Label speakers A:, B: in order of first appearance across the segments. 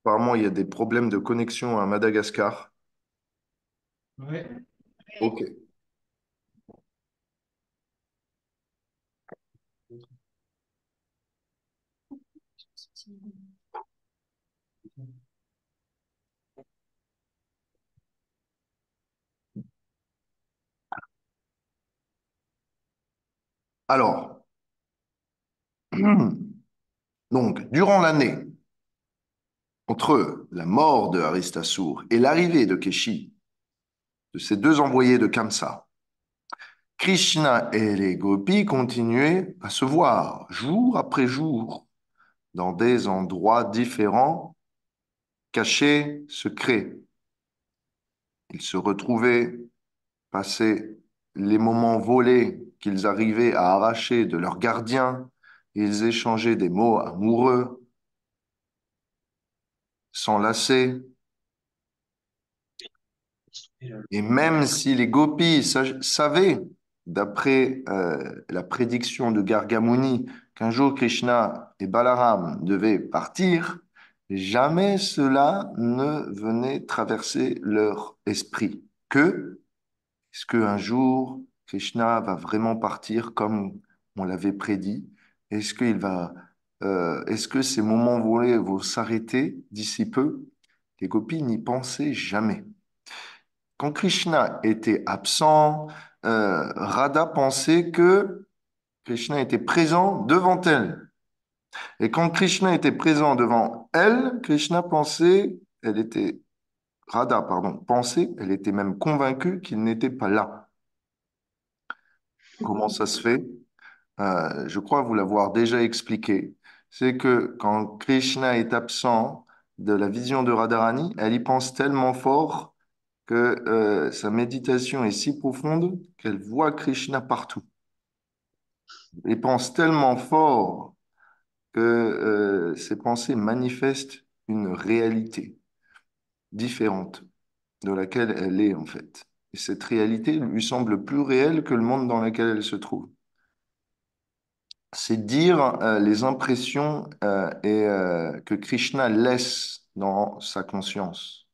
A: Apparemment, il y a des problèmes de connexion à Madagascar.
B: Ouais.
A: Ok. Alors, donc, durant l'année, entre la mort de Aristasur et l'arrivée de Keshi, de ces deux envoyés de Kamsa, Krishna et les gopis continuaient à se voir jour après jour dans des endroits différents, cachés, secrets. Ils se retrouvaient, passaient les moments volés qu'ils arrivaient à arracher de leurs gardiens. Ils échangeaient des mots amoureux, s'enlaçaient. Et même si les gopis savaient, d'après la prédiction de Gargamuni, qu'un jour Krishna et Balaram devaient partir, jamais cela ne venait traverser leur esprit. Est-ce qu'un jour Krishna va vraiment partir comme on l'avait prédit? Est-ce que ces moments volés vont s'arrêter d'ici peu? Les gopis n'y pensaient jamais. Quand Krishna était absent, Radha pensait que Krishna était présent devant elle. Et quand Krishna était présent devant elle, Radha, pardon, pensait, elle était même convaincue qu'il n'était pas là. Comment ça se fait? Je crois vous l'avoir déjà expliqué. C'est que quand Krishna est absent de la vision de Radharani, elle y pense tellement fort que sa méditation est si profonde qu'elle voit Krishna partout. Elle pense tellement fort que ses pensées manifestent une réalité différente de laquelle elle est en fait. Et cette réalité lui semble plus réelle que le monde dans lequel elle se trouve. C'est dire les impressions que Krishna laisse dans sa conscience.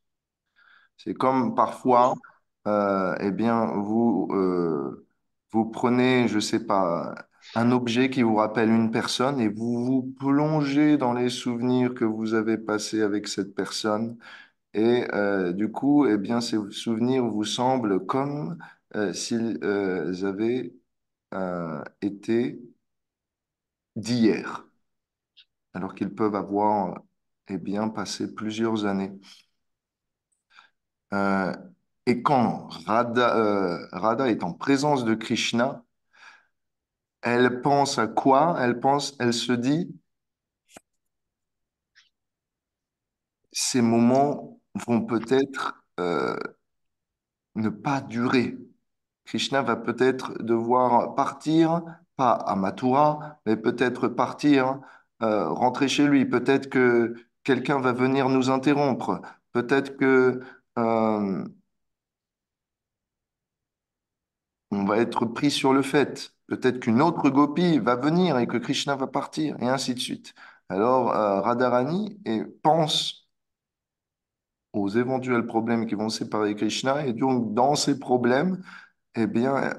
A: C'est comme parfois, eh bien, vous prenez, je sais pas, un objet qui vous rappelle une personne et vous vous plongez dans les souvenirs que vous avez passés avec cette personne. Et du coup, eh bien, ces souvenirs vous semblent comme s'ils avaient été d'hier, alors qu'ils peuvent avoir, eh bien, passé plusieurs années. Euh, et quand Radha est en présence de Krishna, elle pense à quoi? Elle se dit, ces moments vont peut-être ne pas durer. Krishna va peut-être devoir partir, pas à Mathura, mais peut-être partir, rentrer chez lui. Peut-être que quelqu'un va venir nous interrompre. Peut-être que euh, on va être pris sur le fait. Peut-être qu'une autre gopi va venir et que Krishna va partir, et ainsi de suite. Alors, Radharani pense aux éventuels problèmes qui vont séparer Krishna, et donc dans ces problèmes, eh bien,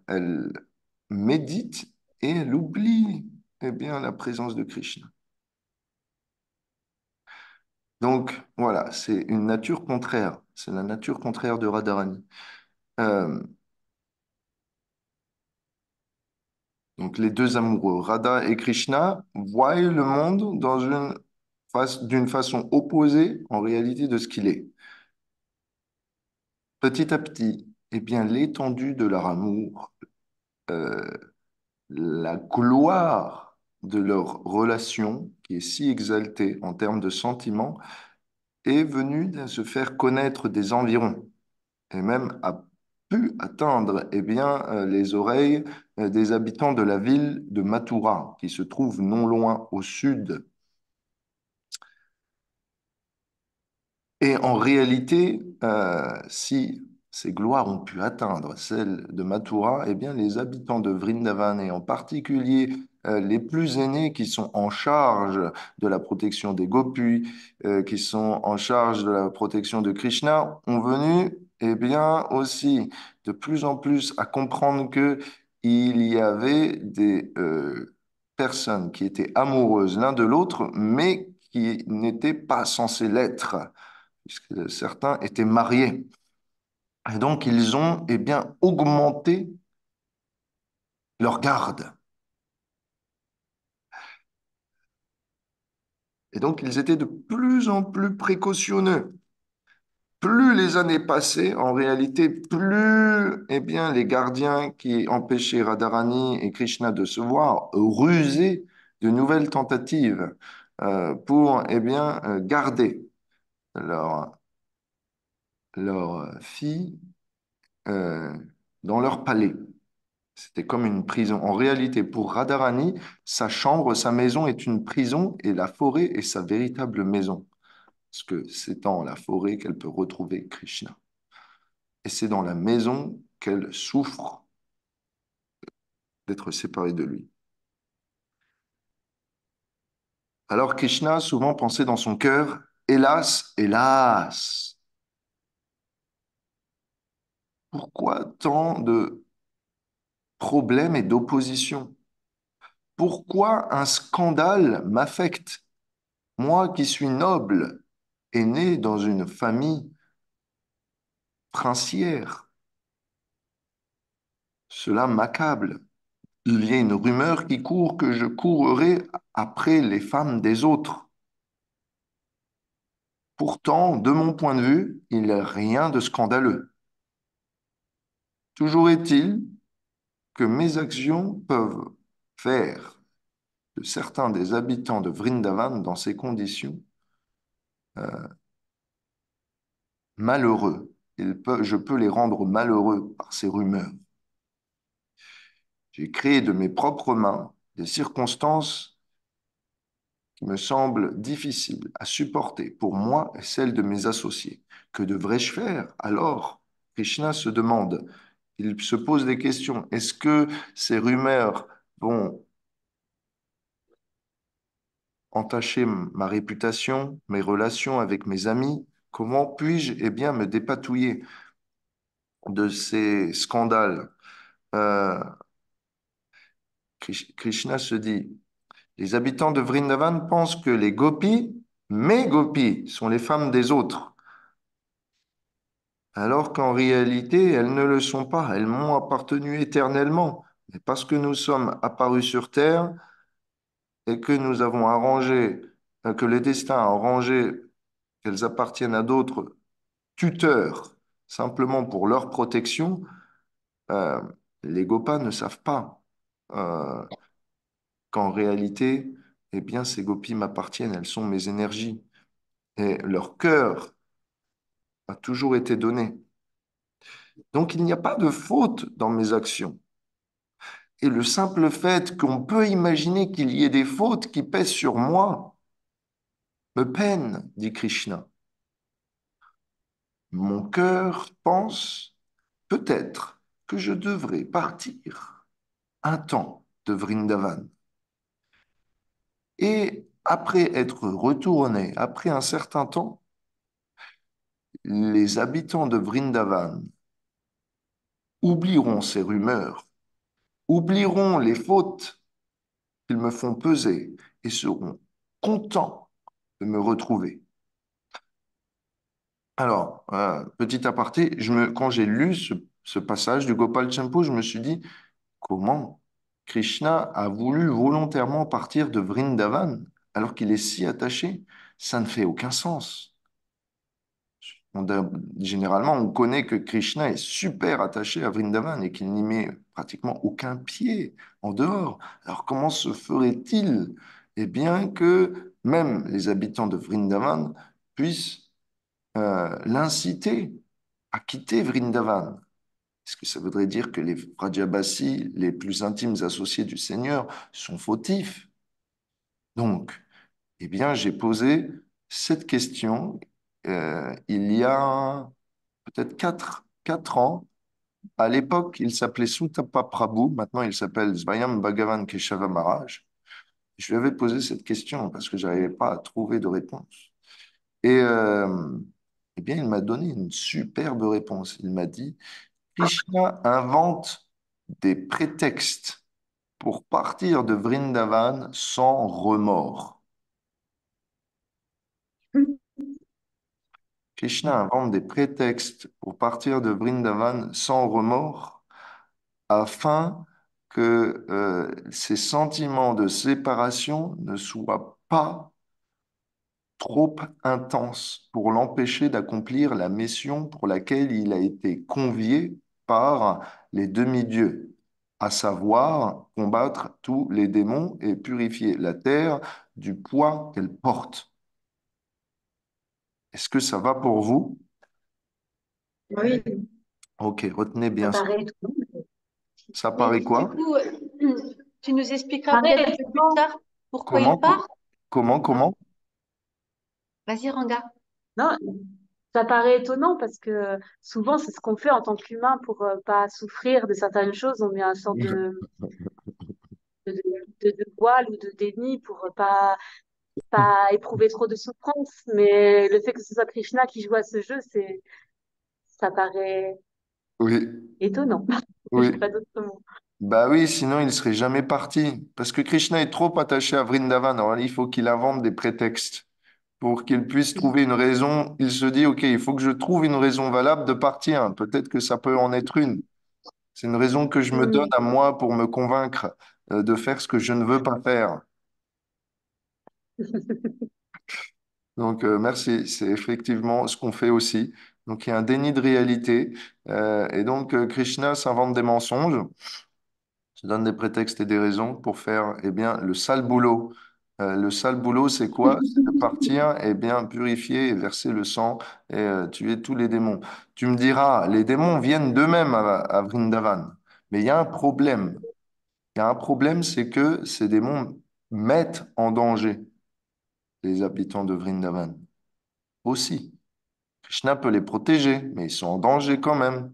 A: elle médite et elle oublie, eh bien, la présence de Krishna. Donc, voilà, c'est une nature contraire. C'est la nature contraire de Radharani. Euh, Donc les deux amoureux, Radha et Krishna, voient le monde d'une façon opposée en réalité de ce qu'il est. Petit à petit, eh bien, l'étendue de leur amour, euh, la gloire de leur relation, qui est si exaltée en termes de sentiments, est venue de se faire connaître des environs et même a pu atteindre eh bien, les oreilles des habitants de la ville de Mathura, qui se trouve non loin au sud. Et en réalité, si ces gloires ont pu atteindre celles de Mathura, eh bien, les habitants de Vrindavan, et en particulier les plus aînés qui sont en charge de la protection des gopis, qui sont en charge de la protection de Krishna, ont venu, eh bien, aussi de plus en plus à comprendre que il y avait des personnes qui étaient amoureuses l'un de l'autre, mais qui n'étaient pas censées l'être, puisque certains étaient mariés. Et donc, ils ont, eh bien, augmenté leur garde. Et donc, ils étaient de plus en plus précautionneux. Plus les années passaient, en réalité, plus eh bien, les gardiens qui empêchaient Radharani et Krishna de se voir rusaient de nouvelles tentatives pour eh bien, garder leur, leur fille euh, dans leur palais. C'était comme une prison. En réalité, pour Radharani, sa chambre, sa maison est une prison et la forêt est sa véritable maison. Parce que c'est dans la forêt qu'elle peut retrouver Krishna. Et c'est dans la maison qu'elle souffre d'être séparée de lui. Alors Krishna souvent pensait dans son cœur, hélas, hélas, pourquoi tant de problèmes et d'opposition? Pourquoi un scandale m'affecte? Moi qui suis noble et né dans une famille princière, cela m'accable. Il y a une rumeur qui court que je courrai après les femmes des autres. Pourtant, de mon point de vue, il n'y a rien de scandaleux. Toujours est-il que mes actions peuvent faire de certains des habitants de Vrindavan, dans ces conditions, malheureux. Je peux les rendre malheureux par ces rumeurs. J'ai créé de mes propres mains des circonstances qui me semblent difficiles à supporter pour moi et celles de mes associés. Que devrais-je faire alors? Krishna se demande. Il se pose des questions. Est-ce que ces rumeurs vont entacher ma réputation, mes relations avec mes amis? Comment puis-je, eh bien, me dépatouiller de ces scandales? Euh, Krishna se dit, les habitants de Vrindavan pensent que les gopis, mes gopis, sont les femmes des autres, alors qu'en réalité, elles ne le sont pas. Elles m'ont appartenu éternellement. Mais parce que nous sommes apparus sur Terre et que nous avons arrangé, que le destin a arrangé qu'elles appartiennent à d'autres tuteurs simplement pour leur protection, euh, les Gopas ne savent pas euh, qu'en réalité, eh bien, ces gopis m'appartiennent, elles sont mes énergies. Et leur cœur a toujours été donné. Donc il n'y a pas de faute dans mes actions. Et le simple fait qu'on peut imaginer qu'il y ait des fautes qui pèsent sur moi me peine, dit Krishna. Mon cœur pense peut-être que je devrais partir un temps de Vrindavan. Et après être retourné, après un certain temps, les habitants de Vrindavan oublieront ces rumeurs, oublieront les fautes qu'ils me font peser et seront contents de me retrouver. Alors, petit aparté, quand j'ai lu ce passage du Gopal Champu, je me suis dit, comment Krishna a voulu volontairement partir de Vrindavan alors qu'il est si attaché? Ça ne fait aucun sens. Généralement, on connaît que Krishna est super attaché à Vrindavan et qu'il n'y met pratiquement aucun pied en dehors. Alors comment se ferait-il, eh bien, que même les habitants de Vrindavan puissent l'inciter à quitter Vrindavan? Est-ce que ça voudrait dire que les Vrajabasi, les plus intimes associés du Seigneur, sont fautifs? Donc, eh bien, j'ai posé cette question il y a peut-être quatre ans À l'époque, il s'appelait Sutapa Prabhu, maintenant il s'appelle Svayam Bhagavan Keshava Maharaj. Je lui avais posé cette question parce que je n'arrivais pas à trouver de réponse. Et eh bien, il m'a donné une superbe réponse. Il m'a dit, Krishna invente des prétextes pour partir de Vrindavan sans remords. Krishna invente des prétextes pour partir de Vrindavan sans remords afin que ces sentiments de séparation ne soient pas trop intenses pour l'empêcher d'accomplir la mission pour laquelle il a été convié par les demi-dieux, à savoir combattre tous les démons et purifier la terre du poids qu'elle porte. Est-ce que ça va pour vous?
C: Oui,
A: Ok, retenez
C: ça
A: bien ça.
C: paraît étonnant.
A: Ça
D: Mais
A: paraît
D: du
A: quoi?
D: coup, tu nous expliqueras
C: Ça paraît
D: peut-être un peu plus
C: étonnant.
D: tard pourquoi il
A: Comment?
D: part?
A: Comment?
D: Hein?
A: Comment?
D: Vas-y, Ranga.
C: Non, ça paraît étonnant parce que souvent, c'est ce qu'on fait en tant qu'humain pour pas souffrir de certaines choses. On met un sorte de, de voile ou de déni pour pas éprouver trop de souffrance. Mais le fait que ce soit Krishna qui joue à ce jeu, ça paraît
A: Oui,
C: étonnant. Je n'ai
A: oui.
C: pas d'autre mot.
A: Bah oui, sinon il serait jamais parti. Parce que Krishna est trop attaché à Vrindavan. Alors il faut qu'il invente des prétextes pour qu'il puisse trouver une raison. Il se dit, OK, il faut que je trouve une raison valable de partir. Peut-être que ça peut en être une. C'est une raison que je me donne
C: Hmm.
A: à moi pour me convaincre de faire ce que je ne veux pas faire. Donc merci, c'est effectivement ce qu'on fait aussi. Donc il y a un déni de réalité. Et donc Krishna s'invente des mensonges. Se donne des prétextes et des raisons pour faire eh bien, le sale boulot. Le sale boulot, c'est quoi? C'est de partir et bien purifier et verser le sang et tuer tous les démons. Tu me diras, les démons viennent d'eux-mêmes à Vrindavan. Mais il y a un problème. Il y a un problème, c'est que ces démons mettent en danger les habitants de Vrindavan aussi. Krishna peut les protéger, mais ils sont en danger quand même.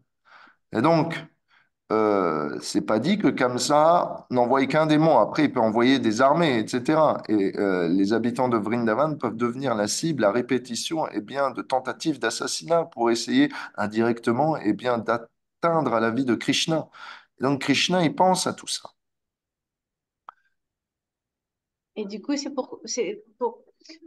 A: Et donc, c'est pas dit que comme ça, n'envoie qu'un démon. Après, il peut envoyer des armées, etc. Et les habitants de Vrindavan peuvent devenir la cible à répétition et bien, de tentatives d'assassinat pour essayer indirectement et bien, d'atteindre à la vie de Krishna. Et donc, Krishna, il pense à tout ça.
D: Et du coup,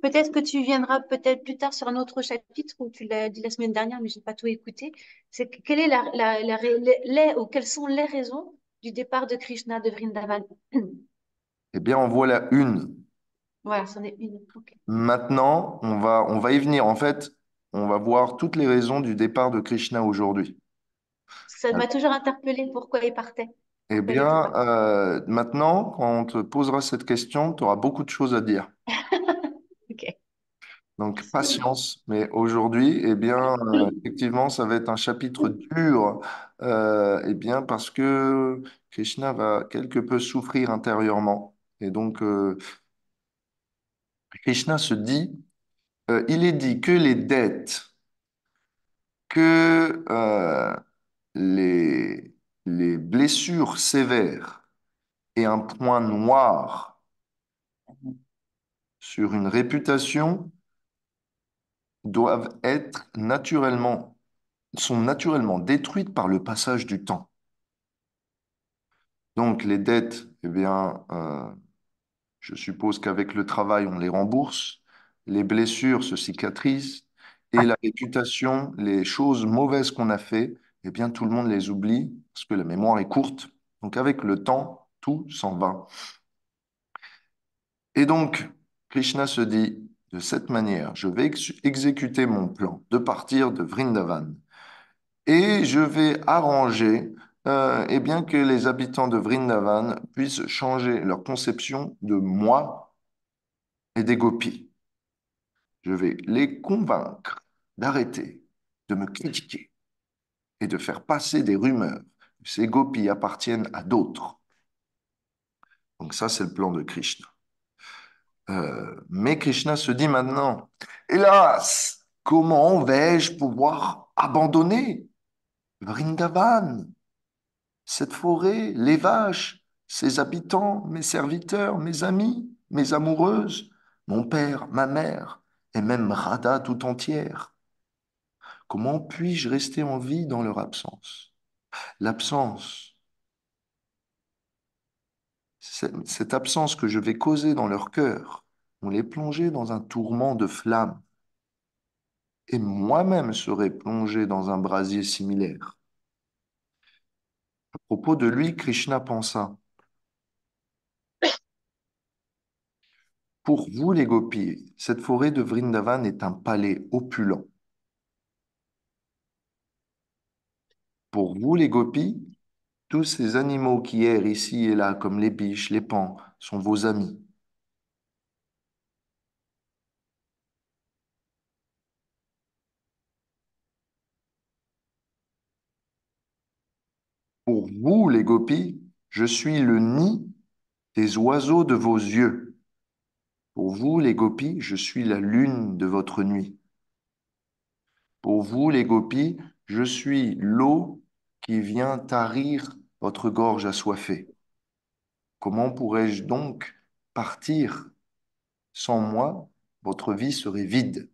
D: peut-être que tu viendras peut-être plus tard sur un autre chapitre où tu l'as dit la semaine dernière, mais j'ai pas tout écouté. C'est quelle est ou quelles sont les raisons du départ de Krishna de Vrindavan?
A: Eh bien, en voilà une.
D: Voilà, c'en est une. Ok.
A: Maintenant, on va y venir. En fait, on va voir toutes les raisons du départ de Krishna aujourd'hui.
D: Parce que ça m'a toujours interpellé pourquoi il partait,
A: Eh
D: pourquoi il était
A: bien,
D: parti.
A: maintenant, quand on te posera cette question, tu auras beaucoup de choses à dire.
D: Ok.
A: Donc, patience. Mais aujourd'hui, eh bien, effectivement, ça va être un chapitre dur, eh bien, parce que Krishna va quelque peu souffrir intérieurement. Et donc, Krishna se dit, il est dit que les dettes, que les, les blessures sévères et un point noir sur une réputation doivent être naturellement, sont naturellement détruites par le passage du temps. Donc les dettes, eh bien, je suppose qu'avec le travail, on les rembourse, les blessures se cicatrisent et la réputation, les choses mauvaises qu'on a fait, eh bien, tout le monde les oublie parce que la mémoire est courte. Donc avec le temps, tout s'en va. Et donc, Krishna se dit, de cette manière, je vais exécuter mon plan de partir de Vrindavan et je vais arranger eh bien, que les habitants de Vrindavan puissent changer leur conception de moi et des gopis. Je vais les convaincre d'arrêter de me critiquer et de faire passer des rumeurs que ces gopis appartiennent à d'autres. Donc ça, c'est le plan de Krishna. Mais Krishna se dit maintenant, hélas, comment vais-je pouvoir abandonner Vrindavan? cette forêt, les vaches, ses habitants, mes serviteurs, mes amis, mes amoureuses, mon père, ma mère, et même Radha tout entière. Comment puis-je rester en vie dans leur absence? L'absence, cette absence que je vais causer dans leur cœur, on les plongeait dans un tourment de flammes, et moi-même serais plongé dans un brasier similaire. À propos de lui, Krishna pensa, pour vous les gopis, cette forêt de Vrindavan est un palais opulent. Pour vous les gopis, tous ces animaux qui errent ici et là, comme les biches, les paons, sont vos amis. Pour vous les gopis, je suis le nid des oiseaux de vos yeux. Pour vous les gopis, je suis la lune de votre nuit. Pour vous les gopis, je suis l'eau qui vient tarir votre gorge assoiffée. Comment pourrais-je donc partir? Sans moi, votre vie serait vide.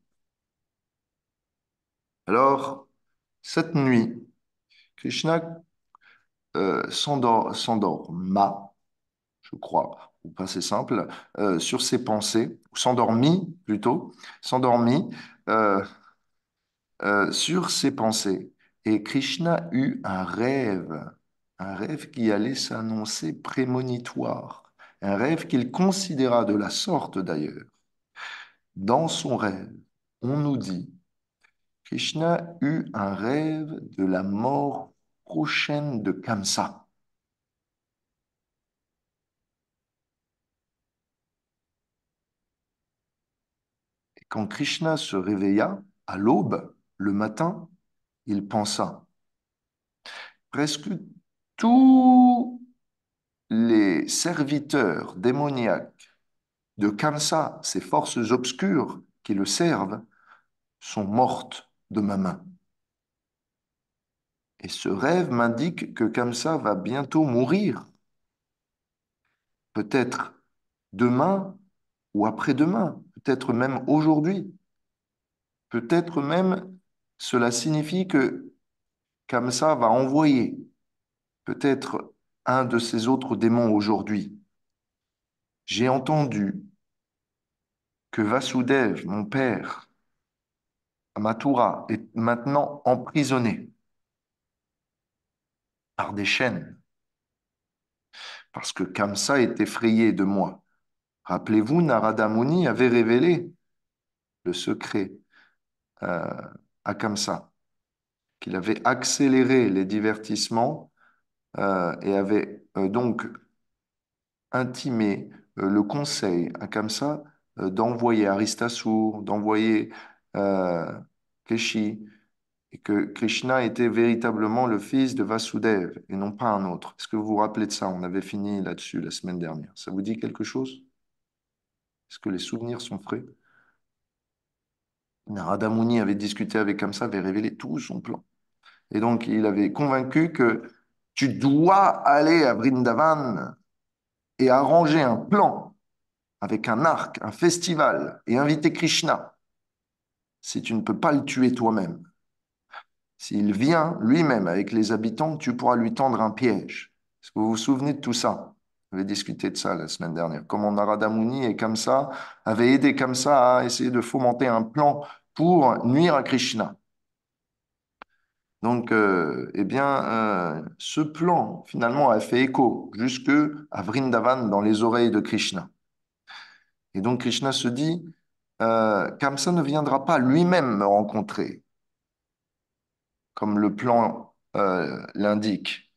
A: Alors, cette nuit, Krishna s'endorma, je crois, ou pas c'est simple, sur ses pensées, ou s'endormit plutôt, s'endormit euh, sur ses pensées. Et Krishna eut un rêve qui allait s'annoncer prémonitoire, un rêve qu'il considéra de la sorte d'ailleurs. Dans son rêve, on nous dit, Krishna eut un rêve de la mort prochaine de Kamsa. Et quand Krishna se réveilla à l'aube, le matin, il pensa, presque tous les serviteurs démoniaques de Kamsa, ces forces obscures qui le servent, sont mortes de ma main. Et ce rêve m'indique que Kamsa va bientôt mourir, peut-être demain ou après-demain, peut-être même aujourd'hui. Peut-être même cela signifie que Kamsa va envoyer peut-être un de ses autres démons aujourd'hui. J'ai entendu que Vasudev, mon père, Mathura, est maintenant emprisonné par des chaînes parce que Kamsa est effrayé de moi. Rappelez-vous, Narada Muni avait révélé le secret euh, à Kamsa, qu'il avait accéléré les divertissements et avait donc intimé le conseil à Kamsa d'envoyer Aristasur, d'envoyer euh, Keshi, et que Krishna était véritablement le fils de Vasudev et non pas un autre. Est-ce que vous vous rappelez de ça? On avait fini là-dessus la semaine dernière. Ça vous dit quelque chose? Est-ce que les souvenirs sont frais? Narada Muni avait discuté avec Kamsa, avait révélé tout son plan. Et donc, il avait convaincu que tu dois aller à Vrindavan et arranger un plan avec un arc, un festival, et inviter Krishna si tu ne peux pas le tuer toi-même. S'il vient lui-même avec les habitants, tu pourras lui tendre un piège. Est-ce que vous vous souvenez de tout ça? On avait discuté de ça la semaine dernière. Comment Narada Muni et Kamsa avaient aidé Kamsa à essayer de fomenter un plan pour nuire à Krishna. Donc, eh bien, ce plan, finalement, a fait écho jusque à Vrindavan dans les oreilles de Krishna. Et donc, Krishna se dit, Kamsa ne viendra pas lui-même me rencontrer, comme le plan l'indique.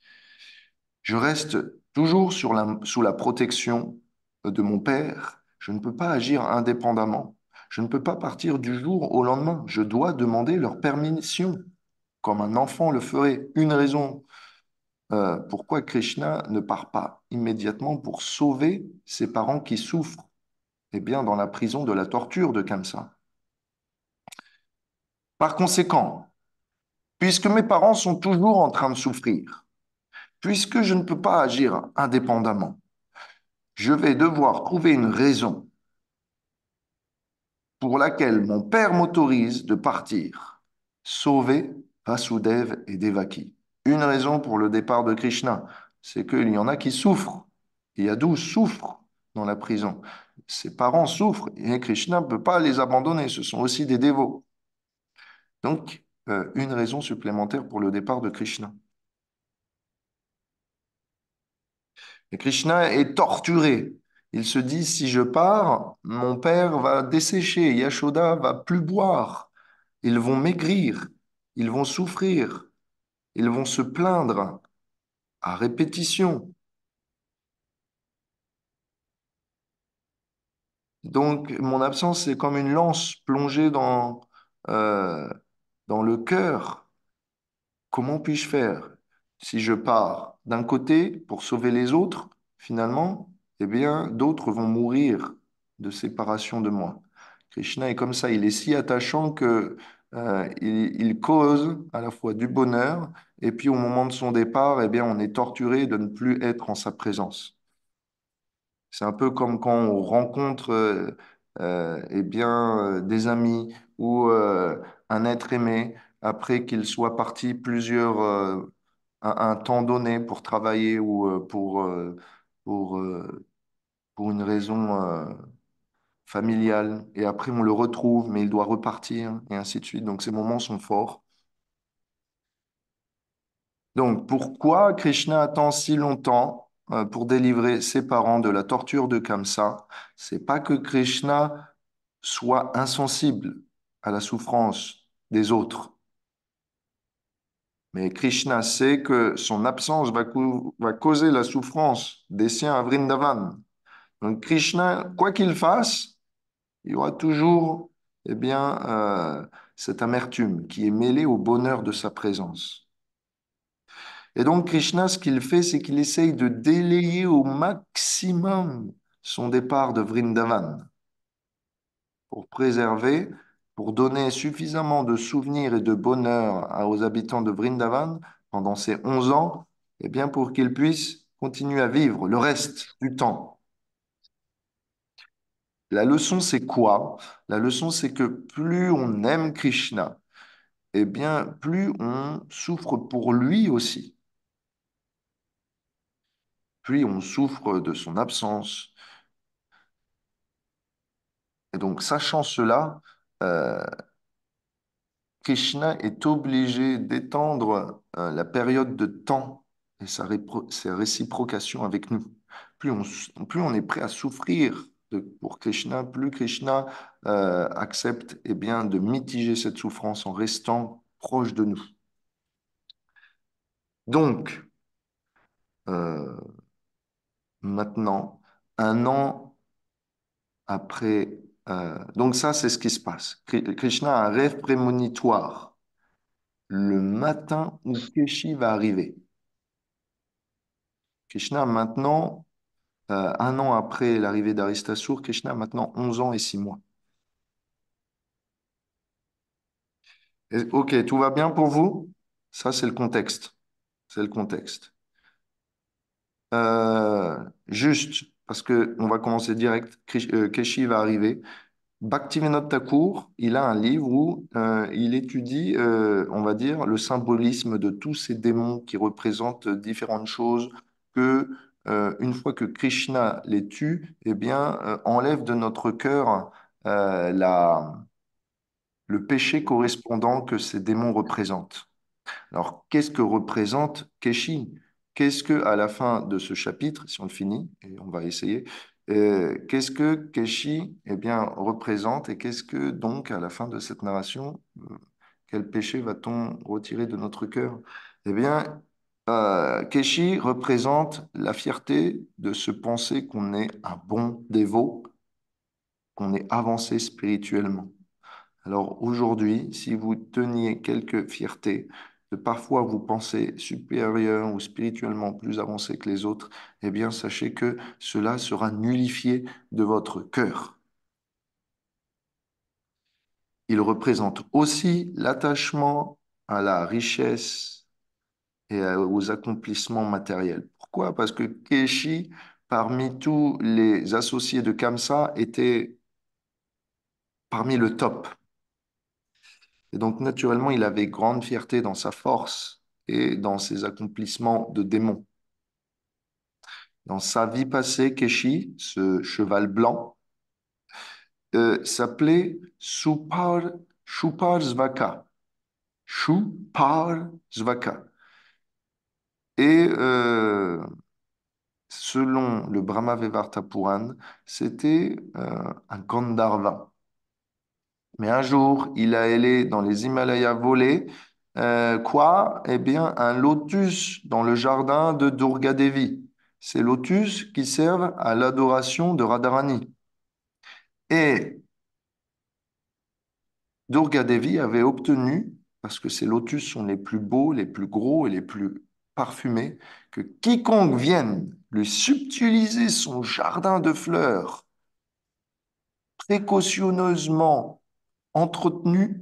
A: Je reste toujours sous la protection de mon père. Je ne peux pas agir indépendamment. Je ne peux pas partir du jour au lendemain. Je dois demander leur permission, comme un enfant le ferait. Une raison pourquoi Krishna ne part pas immédiatement pour sauver ses parents qui souffrent, eh bien, dans la prison de la torture de Kamsa. Par conséquent, puisque mes parents sont toujours en train de souffrir, puisque je ne peux pas agir indépendamment, je vais devoir trouver une raison pour laquelle mon père m'autorise de partir, sauver Vasudev et Devaki. Une raison pour le départ de Krishna, c'est qu'il y en a qui souffrent. Il y a 12 souffrent dans la prison. Ses parents souffrent et Krishna ne peut pas les abandonner. Ce sont aussi des dévots. Donc, une raison supplémentaire pour le départ de Krishna. Et Krishna est torturé. Il se dit, si je pars, mon père va dessécher, Yashoda va plus boire. Ils vont maigrir, ils vont souffrir, ils vont se plaindre à répétition. Donc, mon absence, c'est comme une lance plongée euh, dans le cœur. Comment puis-je faire? Si je pars d'un côté pour sauver les autres, finalement, eh bien, d'autres vont mourir de séparation de moi. Krishna est comme ça, il est si attachant que il cause à la fois du bonheur et puis au moment de son départ, eh bien, on est torturé de ne plus être en sa présence. C'est un peu comme quand on rencontre eh bien, des amis ou un être aimé après qu'il soit parti un temps donné pour travailler ou pour, pour une raison familiale. Et après, on le retrouve, mais il doit repartir et ainsi de suite. Donc, ces moments sont forts. Donc, pourquoi Krishna attend si longtemps pour délivrer ses parents de la torture de Kamsa? C'est pas que Krishna soit insensible à la souffrance des autres, mais Krishna sait que son absence va causer la souffrance des siens à Vrindavan. Donc, Krishna, quoi qu'il fasse, il y aura toujours, eh bien, cette amertume qui est mêlée au bonheur de sa présence. Et donc, Krishna, ce qu'il fait, c'est qu'il essaye de délayer au maximum son départ de Vrindavan pour préserver, pour donner suffisamment de souvenirs et de bonheur aux habitants de Vrindavan pendant ces 11 ans, et bien pour qu'ils puissent continuer à vivre le reste du temps. La leçon, c'est quoi? La leçon, c'est que plus on aime Krishna, eh bien, plus on souffre pour lui aussi. Plus on souffre de son absence. Et donc, sachant cela, euh, Krishna est obligé d'étendre la période de temps et sa réciprocation avec nous. Plus on est prêt à souffrir pour Krishna, plus Krishna accepte eh bien, de mitiger cette souffrance en restant proche de nous. Donc, euh, maintenant, un an après, donc ça, c'est ce qui se passe. Krishna a un rêve prémonitoire le matin où Keshi va arriver. Krishna, maintenant, un an après l'arrivée d'Aristasur, Krishna a maintenant 11 ans et 6 mois. Ok, tout va bien pour vous? Ça, c'est le contexte. C'est le contexte. Juste, parce que on va commencer direct, Keshi va arriver. Bhaktivinoda Thakur, il a un livre où il étudie, on va dire, le symbolisme de tous ces démons qui représentent différentes choses que, une fois que Krishna les tue, eh bien, enlève de notre cœur le péché correspondant que ces démons représentent. Alors, qu'est-ce que représente Keshi? Qu'est-ce que, à la fin de ce chapitre, si on le finit, et on va essayer, qu'est-ce que Keshi, eh bien, représente et qu'est-ce que, donc, à la fin de cette narration, quel péché va-t-on retirer de notre cœur? Eh bien, Keshi représente la fierté de se penser qu'on est un bon dévot, qu'on est avancé spirituellement. Alors aujourd'hui, si vous teniez quelque fierté, de parfois vous pensez supérieur ou spirituellement plus avancé que les autres, eh bien sachez que cela sera nullifié de votre cœur. Il représente aussi l'attachement à la richesse et aux accomplissements matériels. Pourquoi? Parce que Keshi, parmi tous les associés de Kamsa, était parmi le top. Et donc, naturellement, il avait grande fierté dans sa force et dans ses accomplissements de démon. Dans sa vie passée, Keshi, ce cheval blanc, s'appelait Shuparsvaka. Shuparsvaka. Et selon le Brahmavevarta Puran, c'était un Gandharva. Mais un jour, il a allé dans les Himalayas voler quoi? Eh bien, un lotus dans le jardin de Durga Devi. Ces lotus qui servent à l'adoration de Radharani. Et Durga Devi avait obtenu, parce que ces lotus sont les plus beaux, les plus gros et les plus parfumés, que quiconque vienne lui subtiliser son jardin de fleurs précautionneusement entretenu,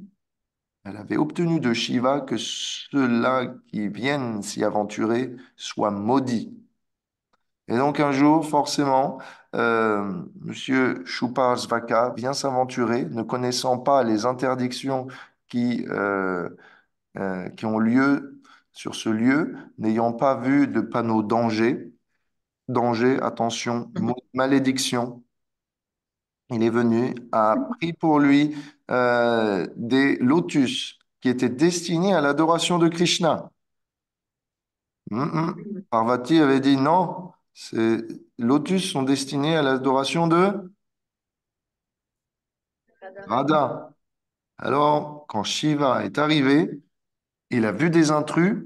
A: elle avait obtenu de Shiva que ceux-là qui viennent s'y aventurer soient maudits. Et donc un jour, forcément, Monsieur Shuparsvaka vient s'aventurer, ne connaissant pas les interdictions qui, qui ont lieu sur ce lieu, n'ayant pas vu de panneau danger, danger, attention, malédiction. Il est venu, a pris pour lui des lotus qui étaient destinés à l'adoration de Krishna. Parvati avait dit non, ces lotus sont destinés à l'adoration de Radha. Alors, quand Shiva est arrivé, il a vu des intrus,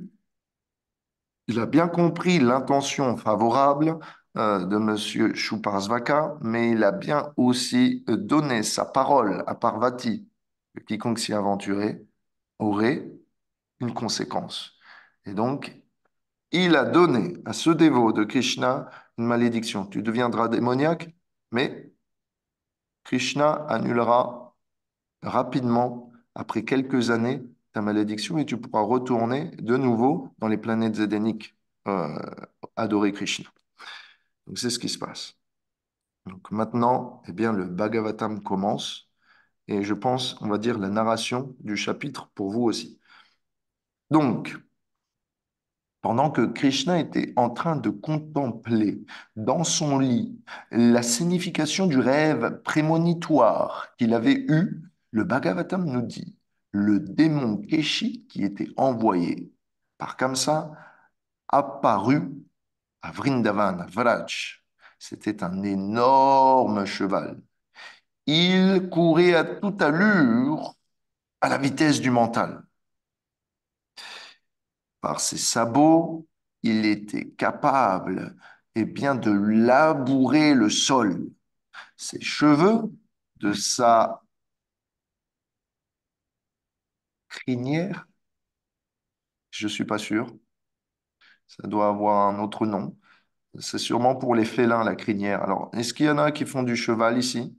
A: il a bien compris l'intention favorable de Monsieur Shuparsvaka, mais il a bien aussi donné sa parole à Parvati, que quiconque s'y aventurait aurait une conséquence. Et donc, il a donné à ce dévot de Krishna une malédiction. Tu deviendras démoniaque, mais Krishna annulera rapidement, après quelques années, ta malédiction et tu pourras retourner de nouveau dans les planètes édéniques, euh, adorer Krishna. Donc c'est ce qui se passe. Donc maintenant, eh bien, le Bhagavatam commence et je pense, on va dire, la narration du chapitre pour vous aussi. Donc, pendant que Krishna était en train de contempler dans son lit la signification du rêve prémonitoire qu'il avait eu, le Bhagavatam nous dit, le démon Keshi qui était envoyé par Kamsa apparut à Vrindavan, à Vraj. C'était un énorme cheval. Il courait à toute allure à la vitesse du mental. Par ses sabots, il était capable bien, de labourer le sol. Ses cheveux, de sa crinière, je ne suis pas sûr, ça doit avoir un autre nom. C'est sûrement pour les félins, la crinière. Alors, est-ce qu'il y en a qui font du cheval ici?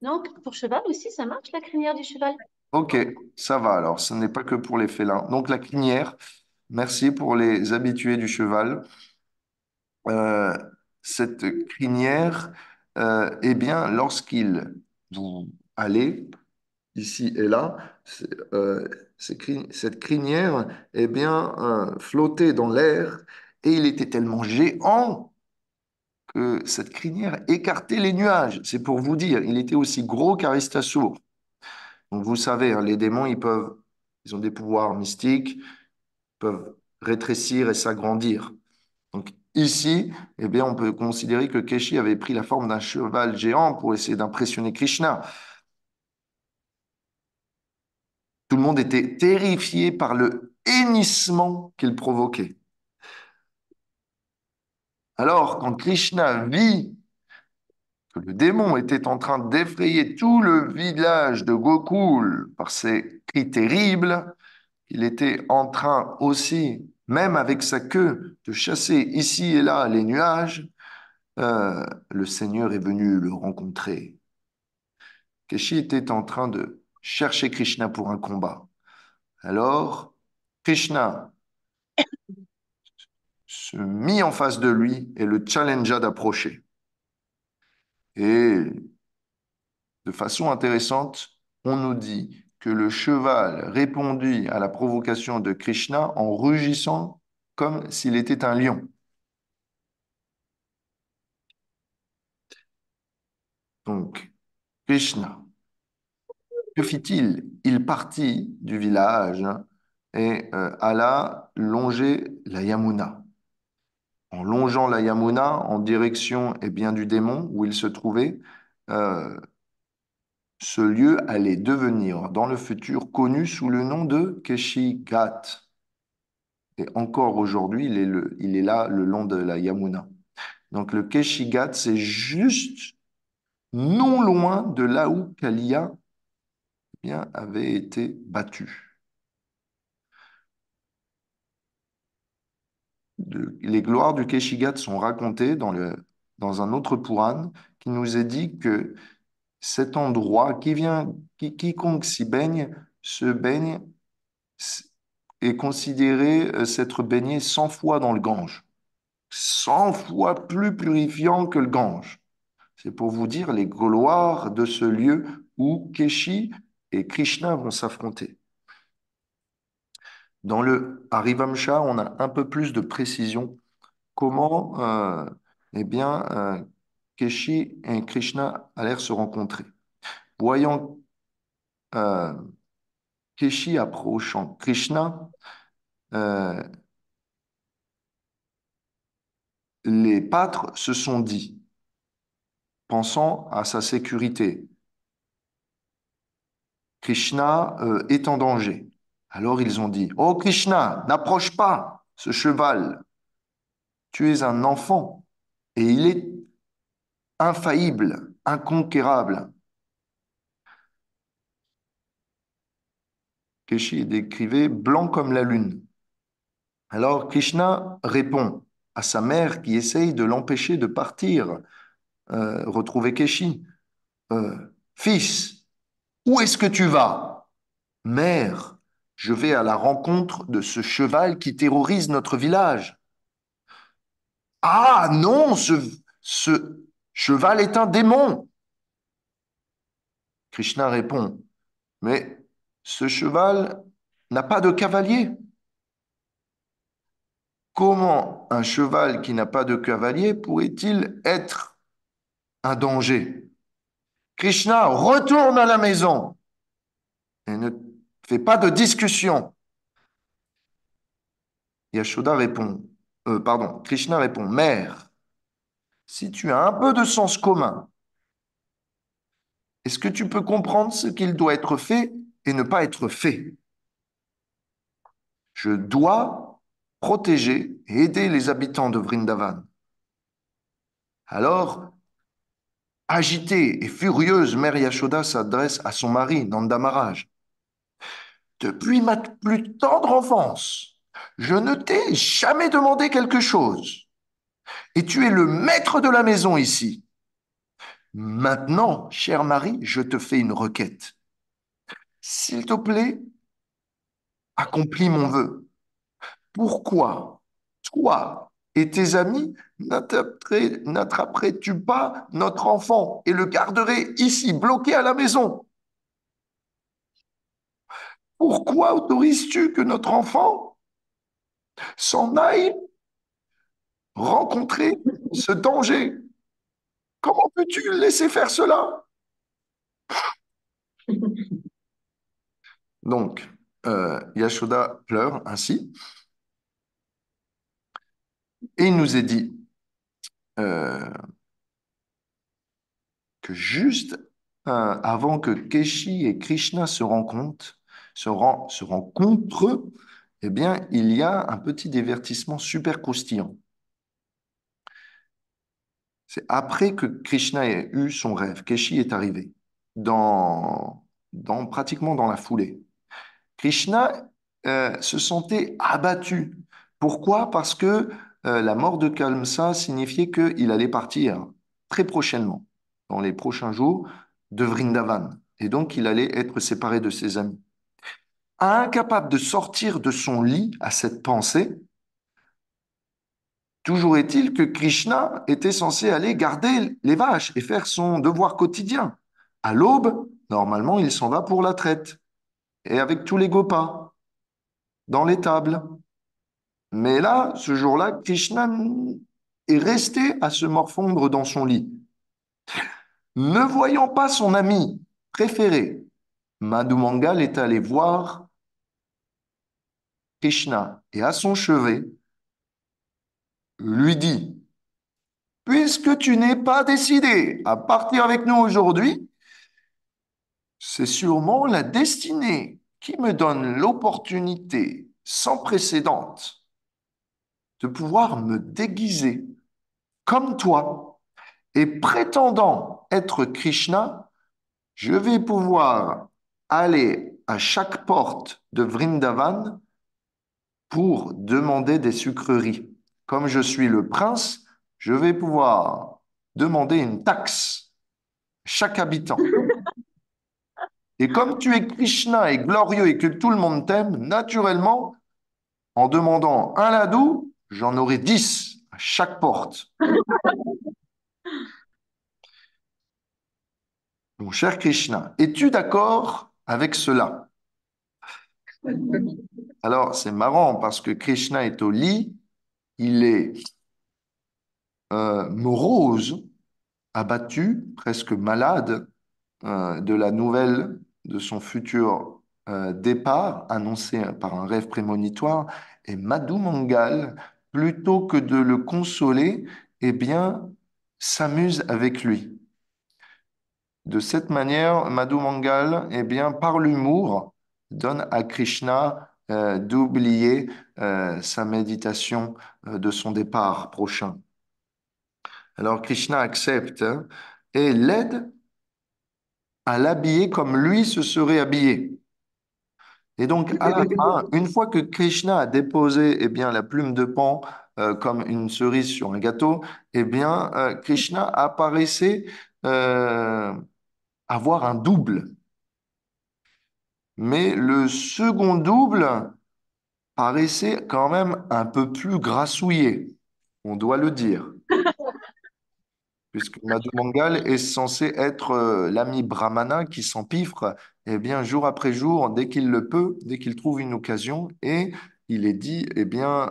D: Donc, pour cheval aussi, ça marche, la crinière du cheval?
A: Ok, ça va alors, ce n'est pas que pour les félins. Donc, la crinière, merci pour les habitués du cheval. Euh, cette crinière, eh bien, lorsqu'il vous allez ici et là, cette crinière, eh bien, flottait dans l'air et il était tellement géant que cette crinière écartait les nuages. C'est pour vous dire, il était aussi gros qu'Aristasour. Donc, vous savez, hein, les démons, ils ont des pouvoirs mystiques, peuvent rétrécir et s'agrandir. Donc ici, eh bien, on peut considérer que Keshi avait pris la forme d'un cheval géant pour essayer d'impressionner Krishna. Tout le monde était terrifié par le hennissement qu'il provoquait. Alors, quand Krishna vit que le démon était en train d'effrayer tout le village de Gokul par ses cris terribles, il était en train aussi, même avec sa queue, de chasser ici et là les nuages, le Seigneur est venu le rencontrer. Keshi était en train de chercher Krishna pour un combat. Alors, Krishna se mit en face de lui et le challengea d'approcher. Et de façon intéressante, on nous dit que le cheval répondit à la provocation de Krishna en rugissant comme s'il était un lion. Donc, Krishna, que fit-il? Il partit du village et alla longer la Yamuna. En longeant la Yamuna en direction bien, du démon où il se trouvait, euh, ce lieu allait devenir dans le futur connu sous le nom de Keshi-Ghat. Et encore aujourd'hui, il est là le long de la Yamuna. Donc le Keshi-Ghat, c'est juste non loin de là où Kalia bien, avait été battue. Les gloires du Keshi-Ghat sont racontées dans un autre Puran qui nous est dit que cet endroit, quiconque s'y baigne, se baigne est considéré s'être baigné 100 fois dans le Gange. 100 fois plus purifiant que le Gange. C'est pour vous dire les gloires de ce lieu où Keshi et Krishna vont s'affronter. Dans le Harivamsha, on a un peu plus de précision. Comment eh bien, Keshi et Krishna allèrent se rencontrer. Voyant euh, Keshi approchant Krishna, euh, les pâtres se sont dit, pensant à sa sécurité, Krishna est en danger. Alors ils ont dit, oh Krishna, n'approche pas ce cheval, tu es un enfant et il est infaillible, inconquérable. Keshi est décrivé blanc comme la lune. Alors Krishna répond à sa mère qui essaye de l'empêcher de partir, retrouver Keshi. Fils, où est-ce que tu vas? Mère, je vais à la rencontre de ce cheval qui terrorise notre village. Ah non, ce cheval est un démon. Krishna répond, mais ce cheval n'a pas de cavalier. Comment un cheval qui n'a pas de cavalier pourrait-il être un danger? Krishna retourne à la maison et ne fait pas de discussion. Krishna répond, Mère, si tu as un peu de sens commun, est-ce que tu peux comprendre ce qu'il doit être fait et ne pas être fait? Je dois protéger et aider les habitants de Vrindavan. Alors, agitée et furieuse, Mère Yashoda s'adresse à son mari, Nanda Maharaj. Depuis ma plus tendre enfance, je ne t'ai jamais demandé quelque chose. Et tu es le maître de la maison ici. Maintenant, cher mari, je te fais une requête. S'il te plaît, accomplis mon vœu. Pourquoi toi et tes amis n'attraperais-tu pas notre enfant et le garderais ici, bloqué à la maison? Pourquoi autorises-tu que notre enfant s'en aille rencontrer ce danger? Comment peux-tu laisser faire cela? Donc, Yashoda pleure ainsi, et il nous est dit euh, que juste avant que Keshi et Krishna se rencontrent, eh bien, il y a un petit divertissement super croustillant. C'est après que Krishna ait eu son rêve, Keshi est arrivé, pratiquement dans la foulée. Krishna se sentait abattu. Pourquoi? Parce que la mort de Kamsa signifiait qu'il allait partir très prochainement, dans les prochains jours, de Vrindavan. Et donc, il allait être séparé de ses amis. Incapable de sortir de son lit à cette pensée, Toujours est-il que Krishna était censé aller garder les vaches et faire son devoir quotidien. À l'aube, normalement, il s'en va pour la traite, et avec tous les gopas, dans l'étable. Mais là, ce jour-là, Krishna est resté à se morfondre dans son lit. Ne voyant pas son ami préféré, Madhu Mangal est allé voir Krishna et à son chevet lui dit, puisque tu n'es pas décidé à partir avec nous aujourd'hui, c'est sûrement la destinée qui me donne l'opportunité sans précédent de pouvoir me déguiser comme toi et prétendant être Krishna, je vais pouvoir aller à chaque porte de Vrindavan pour demander des sucreries. Comme je suis le prince, je vais pouvoir demander une taxe à chaque habitant. Et comme tu es Krishna et glorieux et que tout le monde t'aime, naturellement, en demandant un ladou, j'en aurai 10 à chaque porte. Mon cher Krishna, es-tu d'accord avec cela? Alors, c'est marrant parce que Krishna est au lit, il est morose, abattu, presque malade de la nouvelle de son futur départ, annoncé par un rêve prémonitoire. Et Madhu Mangal, plutôt que de le consoler, eh bien, s'amuse avec lui. De cette manière, Madhu Mangal, eh bien, par l'humour, donne à Krishna d'oublier sa méditation de son départ prochain. Alors Krishna accepte hein, et l'aide à l'habiller comme lui se serait habillé. Et donc, à la fin, une fois que Krishna a déposé eh bien, la plume de pan comme une cerise sur un gâteau, eh bien, Krishna apparaissait euh, avoir un double. Mais le second double paraissait quand même un peu plus grassouillé, on doit le dire, puisque Madhu Mangal est censé être l'ami brahmana qui s'empiffre, eh bien, jour après jour, dès qu'il le peut, dès qu'il trouve une occasion, et il est dit, eh bien,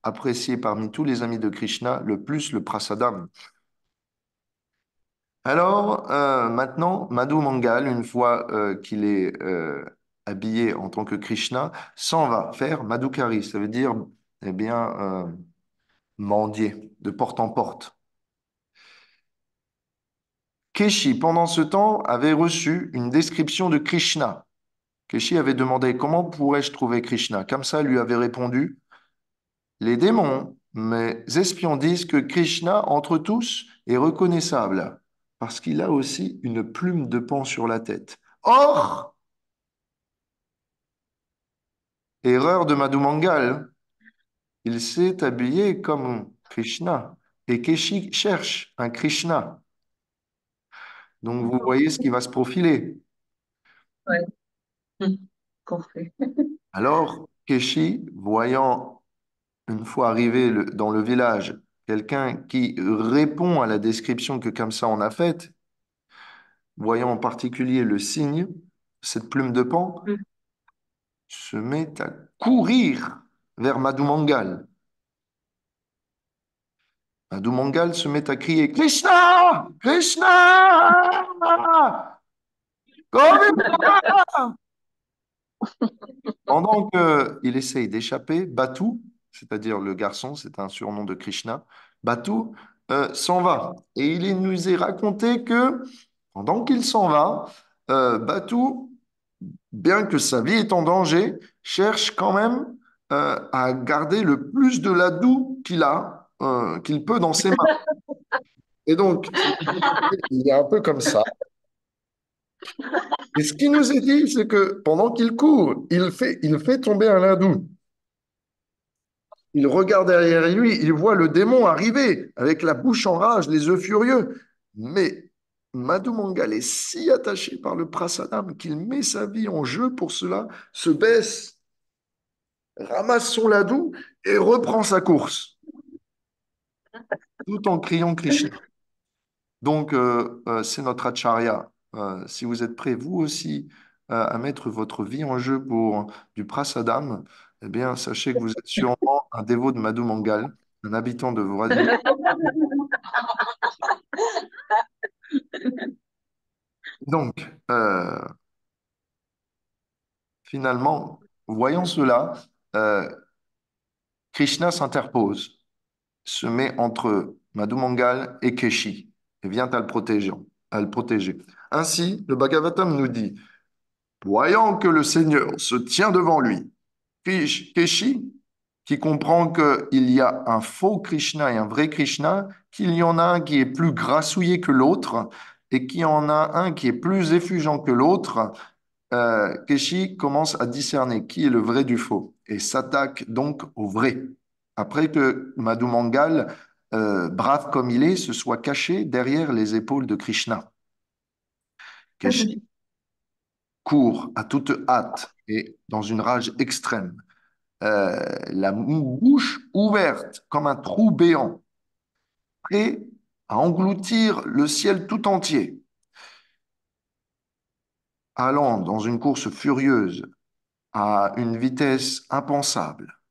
A: apprécié parmi tous les amis de Krishna, le plus le prasadam. Alors, maintenant, Madhu Mangal, une fois qu'il est habillé en tant que Krishna, s'en va faire Madhukari, ça veut dire, eh bien, mendier, de porte en porte. Keshi, pendant ce temps, avait reçu une description de Krishna. Keshi avait demandé comment pourrais-je trouver Krishna? Kamsa lui avait répondu, les démons, mes espions disent que Krishna, entre tous, est reconnaissable parce qu'il a aussi une plume de pan sur la tête. Or, erreur de Madhu Mangal, il s'est habillé comme Krishna et Keshi cherche un Krishna. Donc vous voyez ce qui va se profiler.
B: Ouais. Compris.
A: Alors, Keshi, voyant une fois arrivé dans le village, quelqu'un qui répond à la description que Kamsa en a faite, voyant en particulier le signe, cette plume de pan,
C: Mm.
A: se met à courir vers Madhu Mangal. Madhu Mangal se met à crier Krishna! Krishna! Govinda! Pendant qu'il essaye d'échapper, Batu, c'est-à-dire le garçon, c'est un surnom de Krishna, Batu s'en va. Et il nous est raconté que pendant qu'il s'en va, Batu, bien que sa vie est en danger, cherche quand même à garder le plus de ladou qu'il peut dans ses mains. Et donc, il est un peu comme ça. Et ce qu'il nous est dit, c'est que pendant qu'il court, il fait tomber un ladou. Il regarde derrière lui, il voit le démon arriver avec la bouche en rage, les yeux furieux. Mais Madhu Mangal est si attaché par le prasadam qu'il met sa vie en jeu pour cela, se baisse, ramasse son ladou et reprend sa course. tout en criant Krishna. Donc, c'est notre acharya. Si vous êtes prêts, vous aussi, à mettre votre vie en jeu pour du prasadam, eh bien, sachez que vous êtes sûrement un dévot de Madhu Mangal, un habitant de Vladimir. Donc, finalement, voyant cela, euh, Krishna s'interpose, se met entre Madhu Mangal et Keshi et vient à le protéger. Ainsi, le Bhagavatam nous dit, voyant que le Seigneur se tient devant lui, Keshi, qui comprend qu'il y a un faux Krishna et un vrai Krishna, qu'il y en a un qui est plus grassouillé que l'autre et qu'il y en a un qui est plus effugeant que l'autre, Keshi commence à discerner qui est le vrai du faux et s'attaque donc au vrai. Après que Madhu Mangal, brave comme il est, se soit caché derrière les épaules de Krishna. Keshi court à toute hâte et dans une rage extrême, la bouche ouverte comme un trou béant, prêt à engloutir le ciel tout entier, allant dans une course furieuse à une vitesse impensable.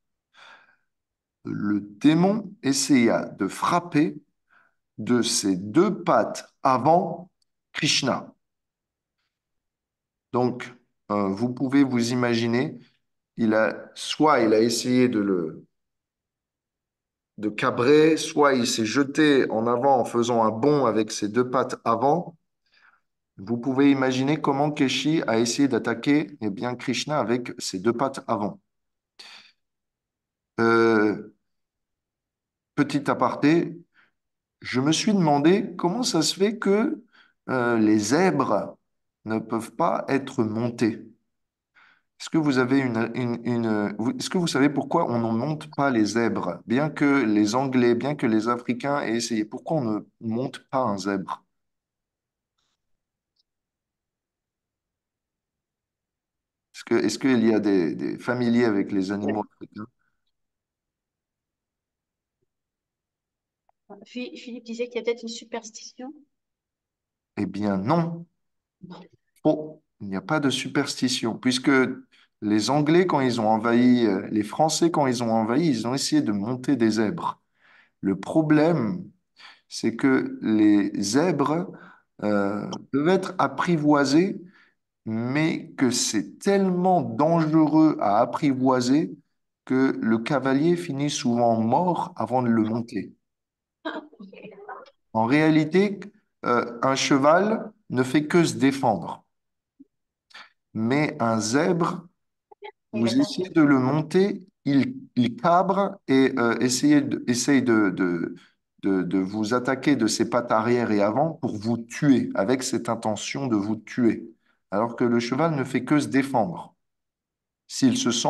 A: Le démon essaya de frapper de ses deux pattes avant Krishna. Donc, vous pouvez vous imaginer, soit il a essayé de cabrer, soit il s'est jeté en avant en faisant un bond avec ses deux pattes avant. Vous pouvez imaginer comment Keshi a essayé d'attaquer eh bien, Krishna avec ses deux pattes avant. Euh, Petit aparté, je me suis demandé comment ça se fait que les zèbres ne peuvent pas être montés. Est-ce que vous avez est-ce que vous savez pourquoi on ne monte pas les zèbres? Bien que les Anglais, bien que les Africains aient essayé, pourquoi on ne monte pas un zèbre? Est-ce qu'il y a des familiers avec les animaux africains?
D: Philippe disait qu'il y a peut-être une superstition.
A: Eh bien non. Oh, il n'y a pas de superstition, puisque les Anglais, quand ils ont envahi, les Français, quand ils ont envahi, ils ont essayé de monter des zèbres. Le problème, c'est que les zèbres peuvent être apprivoisés, mais que c'est tellement dangereux à apprivoiser que le cavalier finit souvent mort avant de le monter. En réalité, un cheval ne fait que se défendre, mais un zèbre,
D: Oui,
A: vous
D: d'accord.
A: essayez de le monter, il cabre et essaye de vous attaquer de ses pattes arrière et avant pour vous tuer, avec cette intention de vous tuer. Alors que le cheval ne fait que se défendre, s'il se sent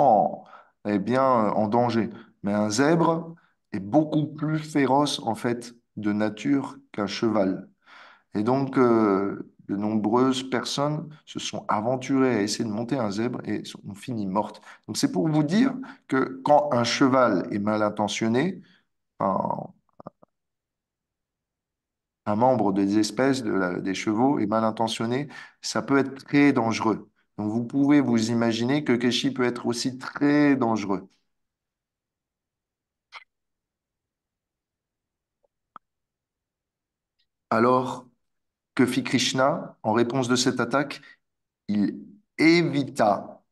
A: eh bien, en danger. Mais un zèbre est beaucoup plus féroce, en fait, de nature qu'un cheval. Et donc, de nombreuses personnes se sont aventurées à essayer de monter un zèbre et ont fini mortes. Donc, c'est pour vous dire que quand un cheval est mal intentionné, un, un membre des espèces des chevaux est mal intentionné, ça peut être très dangereux. Donc, vous pouvez vous imaginer que Keshi peut être aussi très dangereux. Alors, que fit Krishna en réponse de cette attaque? Il évita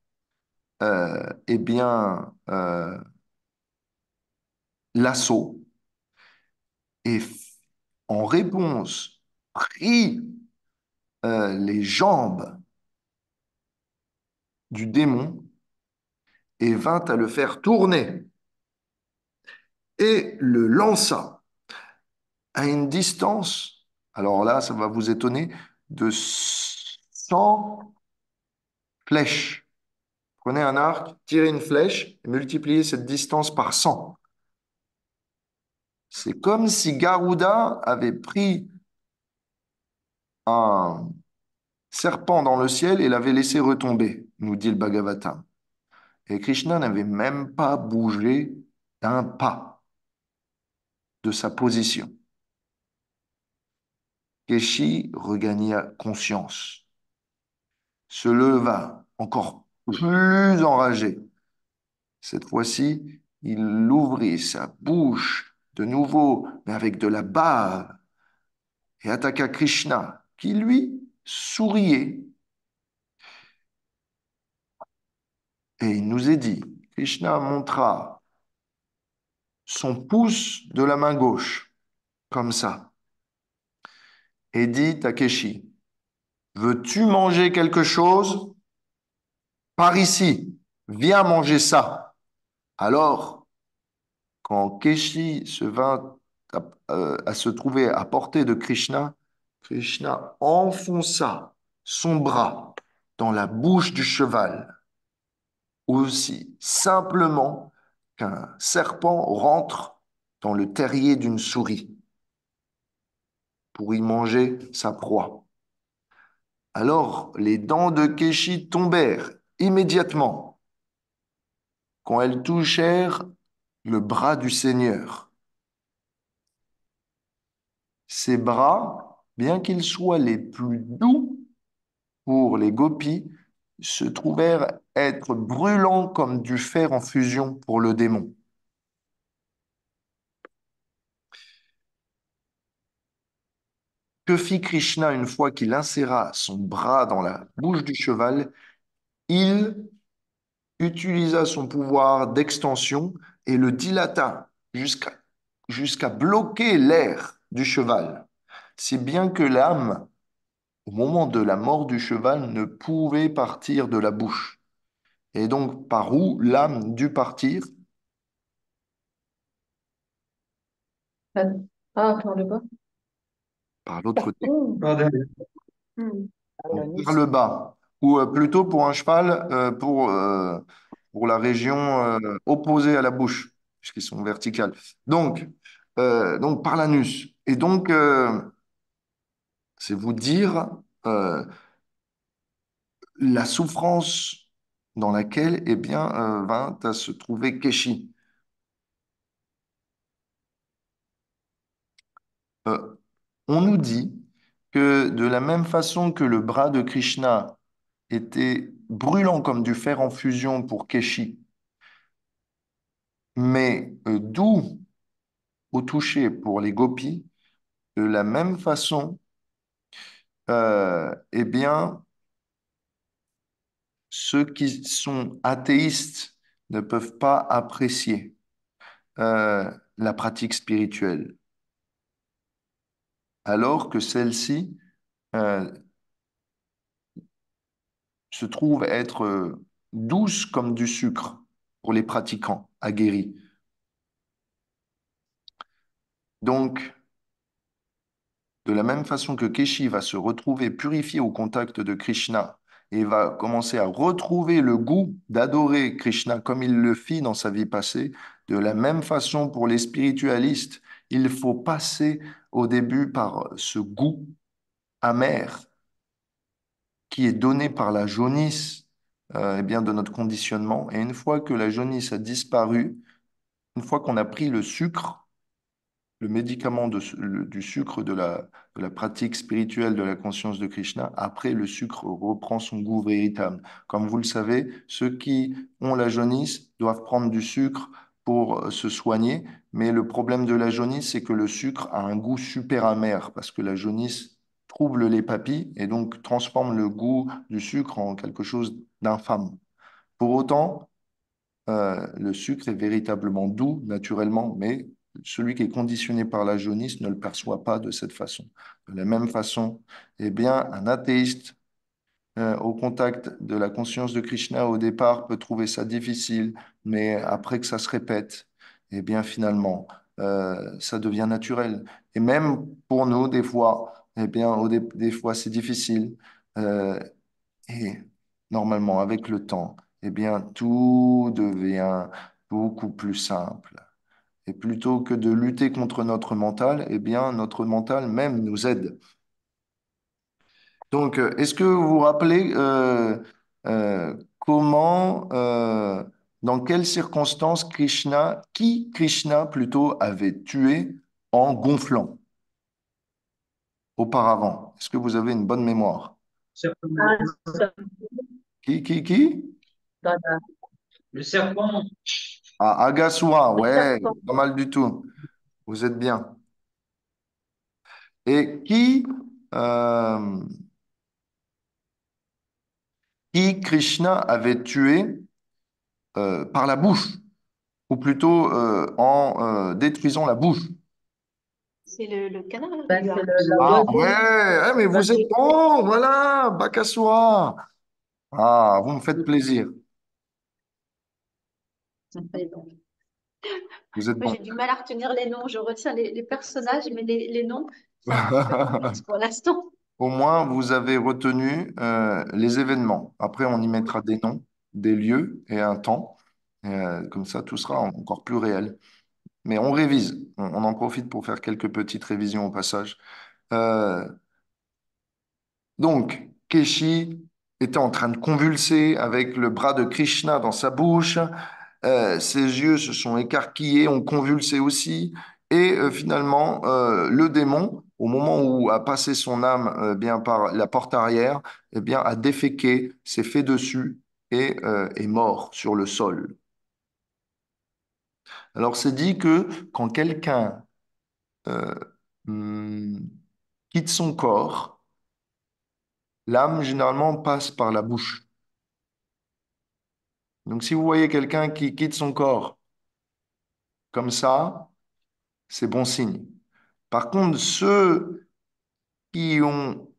A: eh bien, l'assaut et en réponse prit les jambes du démon et vint à le faire tourner et le lança à une distance, alors là, ça va vous étonner, de 100 flèches. Prenez un arc, tirez une flèche et multipliez cette distance par 100. C'est comme si Garuda avait pris un serpent dans le ciel et l'avait laissé retomber, nous dit le Bhagavatam. Et Krishna n'avait même pas bougé d'un pas. de sa position. Keshi regagna conscience, se leva encore plus enragé. Cette fois-ci, il ouvrit sa bouche de nouveau, mais avec de la bave, et attaqua Krishna, qui lui souriait. Et il nous est dit, Krishna montra son pouce de la main gauche, comme ça, et dit à Keshi, veux-tu manger quelque chose? Par ici, viens manger ça. Alors, quand Keshi se vint à se trouver à portée de Krishna, Krishna enfonça son bras dans la bouche du cheval, aussi simplement qu'un serpent rentre dans le terrier d'une souris pour y manger sa proie. Alors les dents de Keshi tombèrent immédiatement quand elles touchèrent le bras du Seigneur. Ces bras, bien qu'ils soient les plus doux pour les gopis, se trouvèrent être brûlants comme du fer en fusion pour le démon. Que fit Krishna une fois qu'il inséra son bras dans la bouche du cheval? Il utilisa son pouvoir d'extension et le dilata jusqu'à bloquer l'air du cheval, si bien que l'âme, au moment de la mort du cheval, ne pouvait partir de la bouche. Et donc, par où l'âme dut partir?
B: Ah, ah, par le bas.
A: Par l'autre côté,
B: Pardon.
A: donc par le bas, ou plutôt pour un cheval, pour la région opposée à la bouche, puisqu'ils sont verticales. Donc par l'anus. Et donc, c'est vous dire euh, la souffrance dans laquelle eh bien, vint à se trouver Keshi. Euh, on nous dit que de la même façon que le bras de Krishna était brûlant comme du fer en fusion pour Keshi, mais doux au toucher pour les gopis, de la même façon, eh bien, ceux qui sont athéistes ne peuvent pas apprécier la pratique spirituelle, alors que celle-ci euh, se trouve être douce comme du sucre pour les pratiquants aguerris. Donc, de la même façon que Keshi va se retrouver purifié au contact de Krishna et va commencer à retrouver le goût d'adorer Krishna comme il le fit dans sa vie passée, de la même façon pour les spiritualistes, il faut passer au début par ce goût amer qui est donné par la jaunisse eh bien, de notre conditionnement. Et une fois que la jaunisse a disparu, une fois qu'on a pris le sucre, le médicament du sucre de la pratique spirituelle de la conscience de Krishna, après le sucre reprend son goût véritable. Comme vous le savez, ceux qui ont la jaunisse doivent prendre du sucre pour se soigner, mais le problème de la jaunisse, c'est que le sucre a un goût super amer, parce que la jaunisse trouble les papilles et donc transforme le goût du sucre en quelque chose d'infâme. Pour autant, le sucre est véritablement doux naturellement, mais celui qui est conditionné par la jaunisse ne le perçoit pas de cette façon. De la même façon, eh bien, un athéiste au contact de la conscience de Krishna au départ peut trouver ça difficile, mais après que ça se répète, eh bien, finalement, ça devient naturel. Et même pour nous, des fois, eh bien, des fois, c'est difficile. Euh, et normalement, avec le temps, eh bien, tout devient beaucoup plus simple. Et plutôt que de lutter contre notre mental, eh bien, notre mental même nous aide. Donc, est-ce que vous vous rappelez comment, dans quelles circonstances Krishna, qui Krishna plutôt avait tué en gonflant auparavant? Est-ce que vous avez une bonne mémoire?
B: Ah, ça-
A: Qui?
B: dans la-
E: Le serpent.
A: Ah, Agassoua,
C: Le
A: ouais,
C: serpent.
A: pas mal du tout. Vous êtes bien. Et euh, qui Krishna avait tué par la bouche, ou plutôt en détruisant la bouche.
D: C'est le canard,
B: ben, c'est
A: Ah
B: l'oiseau.
A: ouais, mais
B: Ben,
A: vous êtes bon, voilà, Bakassoua. Ah, vous me faites plaisir. Vous êtes
D: moi,
A: bon.
D: j'ai du mal à retenir les noms. Je retiens les personnages, mais les noms, c'est un petit peu complexe pour l'instant.
A: Au moins, vous avez retenu les événements. Après, on y mettra des noms, des lieux et un temps. Comme ça, tout sera encore plus réel. Mais on révise. On en profite pour faire quelques petites révisions au passage. Euh, donc, Keshi était en train de convulser avec le bras de Krishna dans sa bouche. Ses yeux se sont écarquillés, ont convulsé aussi. Et finalement, le démon, au moment où a passé son âme bien par la porte arrière, eh bien, a déféqué, s'est fait dessus et est mort sur le sol. Alors, c'est dit que quand quelqu'un euh, hum, quitte son corps, l'âme généralement passe par la bouche. Donc, si vous voyez quelqu'un qui quitte son corps comme ça, c'est bon signe. Par contre, ceux qui ont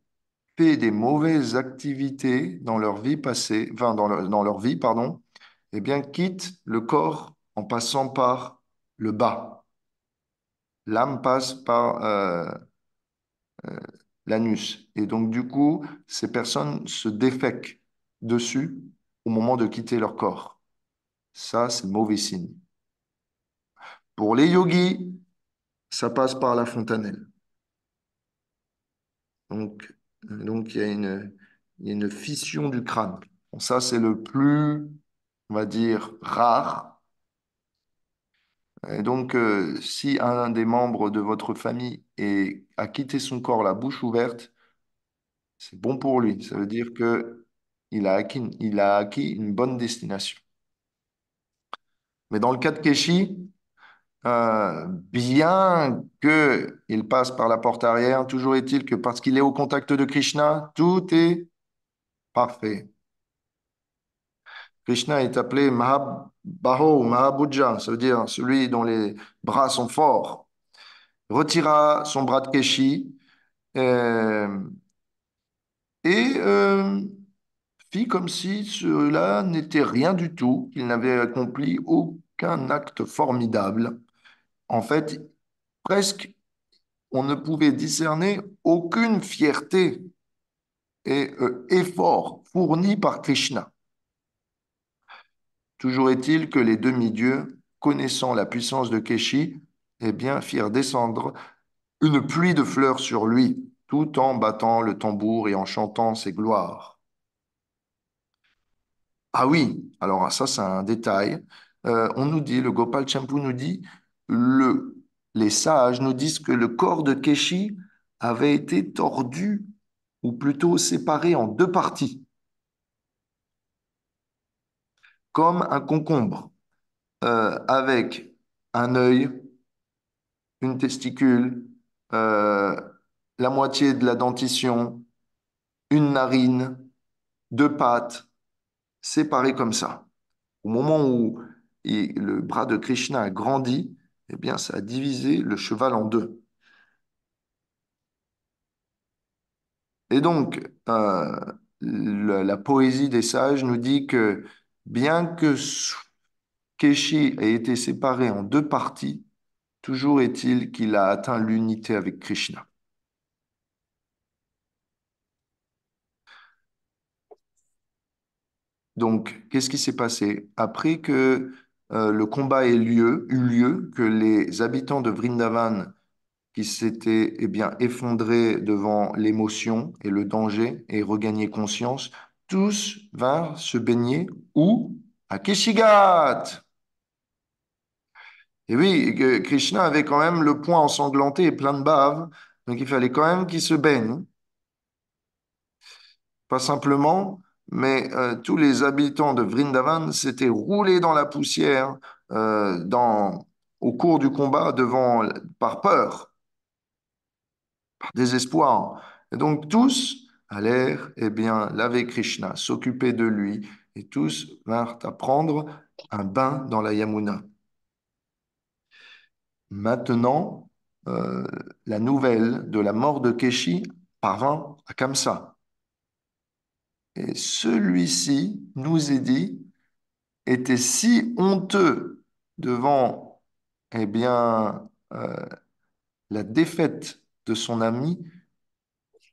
A: fait des mauvaises activités dans leur vie passée, enfin dans leur vie, pardon, eh bien, quittent le corps en passant par le bas. L'âme passe par l'anus. Et donc, du coup, ces personnes se défèquent dessus au moment de quitter leur corps. Ça, c'est mauvais signe. Pour les yogis, ça passe par la fontanelle. Donc, donc il y a une fission du crâne. Bon, ça, c'est le plus, on va dire, rare. Et donc, si un des membres de votre famille a quitté son corps la bouche ouverte, c'est bon pour lui. Ça veut dire que il a acquis une bonne destination. Mais dans le cas de Keshi, bien qu'il passe par la porte arrière, toujours est-il que parce qu'il est au contact de Krishna, tout est parfait. Krishna est appelé Mahabaho, Mahabhuja, ça veut dire celui dont les bras sont forts. Retira son bras de Keshi euh, et fit comme si cela n'était rien du tout, qu'il n'avait accompli aucun acte formidable. En fait, presque, on ne pouvait discerner aucune fierté et effort fourni par Krishna. Toujours est-il que les demi-dieux, connaissant la puissance de Keshi, eh bien, firent descendre une pluie de fleurs sur lui, tout en battant le tambour et en chantant ses gloires. Ah oui, alors ça c'est un détail. On nous dit, le Gopal Champu nous dit, le, les sages nous disent que le corps de Keshi avait été tordu, ou plutôt séparé en deux parties, comme un concombre, avec un œil, une testicule, euh, la moitié de la dentition, une narine, deux pattes, séparées comme ça. Au moment où le bras de Krishna a grandi, eh bien, ça a divisé le cheval en deux. Et donc, la poésie des sages nous dit que bien que Keshi ait été séparé en deux parties, toujours est-il qu'il a atteint l'unité avec Krishna. Donc, qu'est-ce qui s'est passé? Après que le combat eu lieu, que les habitants de Vrindavan qui s'étaient eh bien, effondrés devant l'émotion et le danger et regagner conscience, tous vinrent se baigner où? À Keshigat. Et oui, et que Krishna avait quand même le poing ensanglanté et plein de bave, donc il fallait quand même qu'il se baigne. Pas simplement, mais tous les habitants de Vrindavan s'étaient roulés dans la poussière au cours du combat par peur, par désespoir. Et donc tous allèrent, eh bien, laver Krishna, s'occuper de lui, et tous vinrent à prendre un bain dans la Yamuna. Maintenant, euh, la nouvelle de la mort de Keshi parvint à Kamsa. Et celui-ci, nous est dit, était si honteux devant, eh bien, la défaite de son ami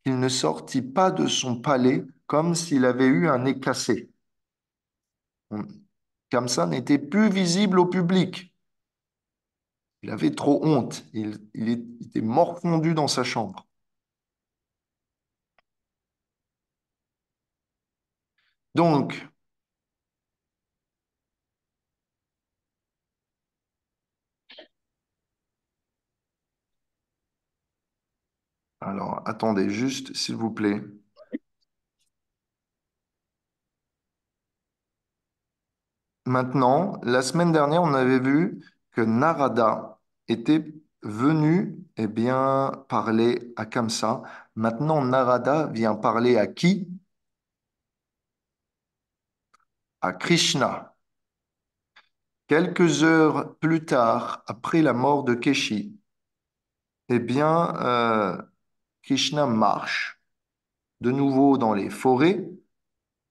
A: qu'il ne sortit pas de son palais comme s'il avait eu un nez cassé. Kamsa n'était plus visible au public. Il avait trop honte. Il était morfondu dans sa chambre. Donc, alors, attendez juste, s'il vous plaît. Maintenant, la semaine dernière, on avait vu que Narada était venu, eh bien, parler à Kamsa. Maintenant, Narada vient parler à qui? À Krishna. Quelques heures plus tard, après la mort de Keshi, eh bien, Krishna marche de nouveau dans les forêts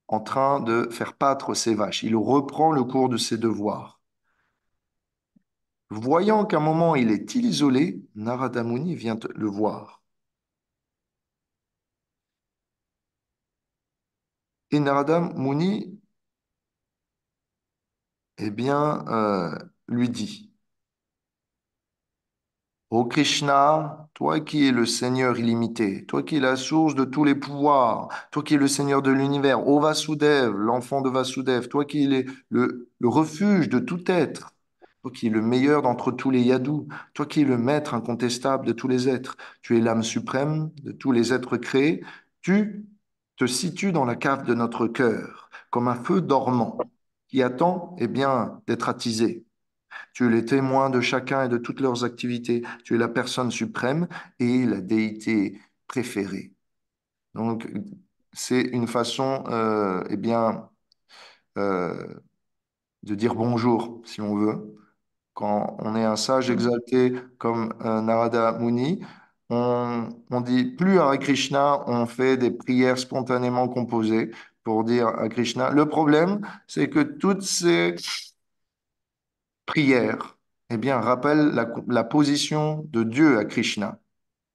A: en train de faire paître ses vaches. Il reprend le cours de ses devoirs. Voyant qu'à un moment il est isolé, Narada Muni vient le voir. Et Narada Muni, eh bien, lui dit, Ô Krishna, toi qui es le Seigneur illimité, toi qui es la source de tous les pouvoirs, toi qui es le Seigneur de l'univers, ô Vasudev, l'enfant de Vasudev, toi qui es le refuge de tout être, toi qui es le meilleur d'entre tous les yadus, toi qui es le maître incontestable de tous les êtres, tu es l'âme suprême de tous les êtres créés, tu te situes dans la cave de notre cœur, comme un feu dormant qui attend, eh bien, d'être attisé. Tu es le témoin de chacun et de toutes leurs activités. Tu es la personne suprême et la déité préférée. Donc, c'est une façon, eh bien, euh, de dire bonjour, si on veut. Quand on est un sage exalté comme Narada Muni, on dit plus Hare Krishna, on fait des prières spontanément composées pour dire à Krishna. Le problème, c'est que toutes ces prière, eh bien, rappelle la position de Dieu à Krishna.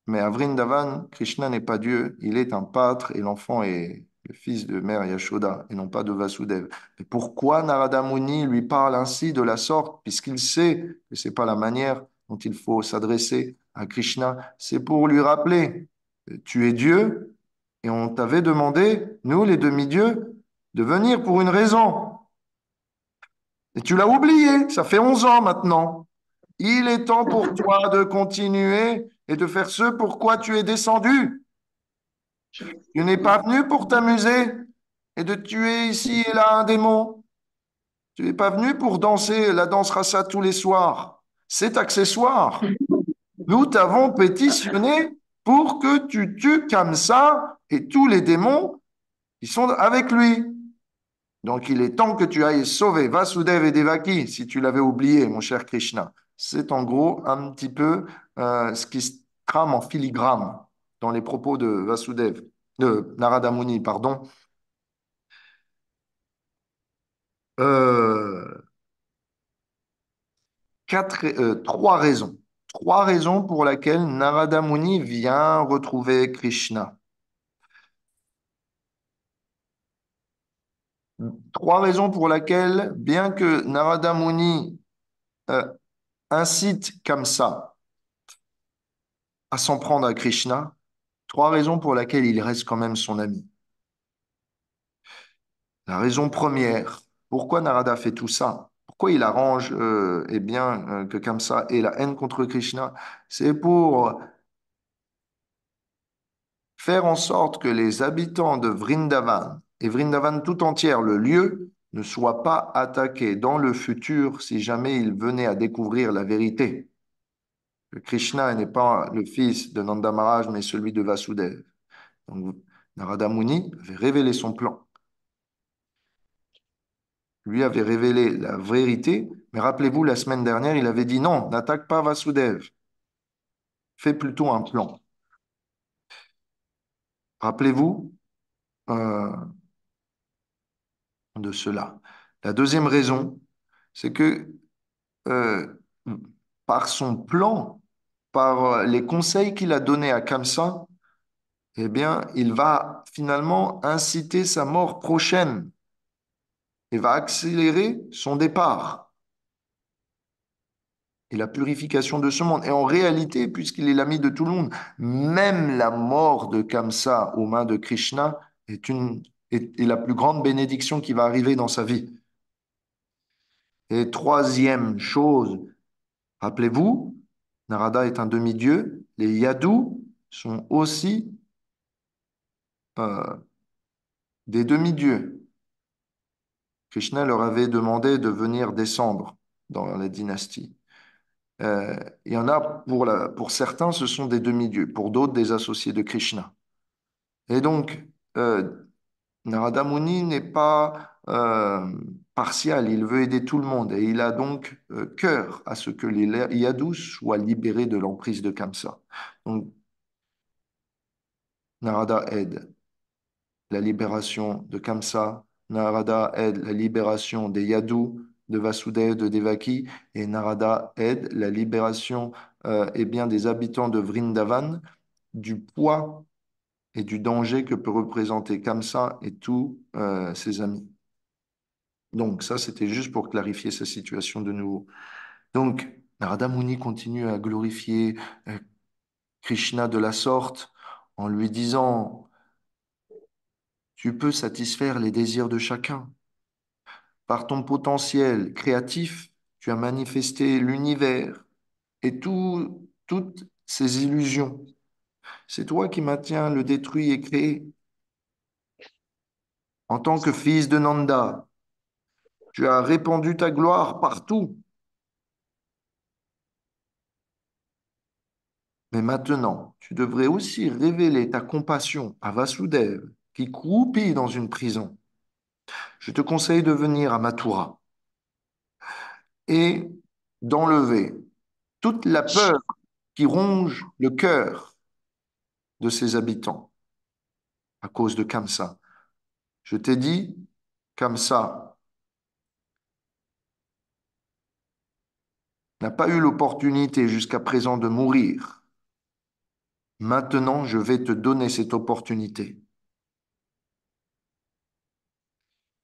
A: Mais à Vrindavan, Krishna n'est pas Dieu, il est un pâtre et l'enfant est le fils de mère Yashoda et non pas de Vasudev. Mais pourquoi Narada Muni lui parle ainsi de la sorte, puisqu'il sait que ce n'est pas la manière dont il faut s'adresser à Krishna, c'est pour lui rappeler, tu es Dieu et on t'avait demandé, nous les demi-dieux, de venir pour une raison. Et tu l'as oublié, ça fait 11 ans maintenant. Il est temps pour toi de continuer et de faire ce pour quoi tu es descendu. Tu n'es pas venu pour t'amuser et de tuer ici et là un démon. Tu n'es pas venu pour danser la danse rasa tous les soirs. C'est accessoire. Nous t'avons pétitionné pour que tu tues Kamsa et tous les démons qui sont avec lui. Donc, il est temps que tu ailles sauver Vasudev et Devaki, si tu l'avais oublié, mon cher Krishna. C'est en gros un petit peu ce qui se trame en filigrane dans les propos de Vasudev, de Narada Muni, pardon. Euh, trois raisons. Trois raisons pour lesquelles Narada Muni vient retrouver Krishna. Trois raisons pour lesquelles, bien que Narada Muni euh, incite Kamsa à s'en prendre à Krishna, trois raisons pour lesquelles il reste quand même son ami. La raison première, pourquoi Narada fait tout ça? Pourquoi il arrange eh bien, que Kamsa ait la haine contre Krishna? C'est pour faire en sorte que les habitants de Vrindavan et Vrindavan tout entière, le lieu, ne soient pas attaqués dans le futur si jamais ils venaient à découvrir la vérité. Que Krishna n'est pas le fils de Nanda Maharaj, mais celui de Vasudeva. Donc, Narada Muni avait révélé son plan. Lui avait révélé la vérité, mais rappelez-vous, la semaine dernière, il avait dit non, n'attaque pas Vasudeva, fais plutôt un plan. Rappelez-vous euh, de cela. La deuxième raison, c'est que euh, par son plan, par les conseils qu'il a donnés à Kamsa, eh bien, il va finalement inciter sa mort prochaine et va accélérer son départ et la purification de ce monde. Et en réalité, puisqu'il est l'ami de tout le monde, même la mort de Kamsa aux mains de Krishna est la plus grande bénédiction qui va arriver dans sa vie. Et troisième chose, rappelez-vous, Narada est un demi-dieu, les Yadus sont aussi euh, des demi-dieux. Krishna leur avait demandé de venir descendre dans la dynastie. Il y en a, pour certains, ce sont des demi-dieux, pour d'autres, des associés de Krishna. Et donc, Narada Muni n'est pas partial, il veut aider tout le monde et il a donc cœur à ce que les Yadus soient libérés de l'emprise de Kamsa. Donc, Narada aide la libération de Kamsa, Narada aide la libération des Yadus, de Vasudeva, de Devaki, et Narada aide la libération eh bien, des habitants de Vrindavan du poids et du danger que peut représenter Kamsa et tous ses amis. Donc ça, c'était juste pour clarifier sa situation de nouveau. Donc, Narada Muni continue à glorifier Krishna de la sorte en lui disant, tu peux satisfaire les désirs de chacun. Par ton potentiel créatif, tu as manifesté l'univers et toutes ses illusions. C'est toi qui maintiens le détruit et créé. En tant que fils de Nanda, tu as répandu ta gloire partout. Mais maintenant, tu devrais aussi révéler ta compassion à Vasudeva, qui croupit dans une prison. Je te conseille de venir à Mathura et d'enlever toute la peur qui ronge le cœur de ses habitants à cause de Kamsa. Je t'ai dit, Kamsa n'a pas eu l'opportunité jusqu'à présent de mourir. Maintenant, je vais te donner cette opportunité.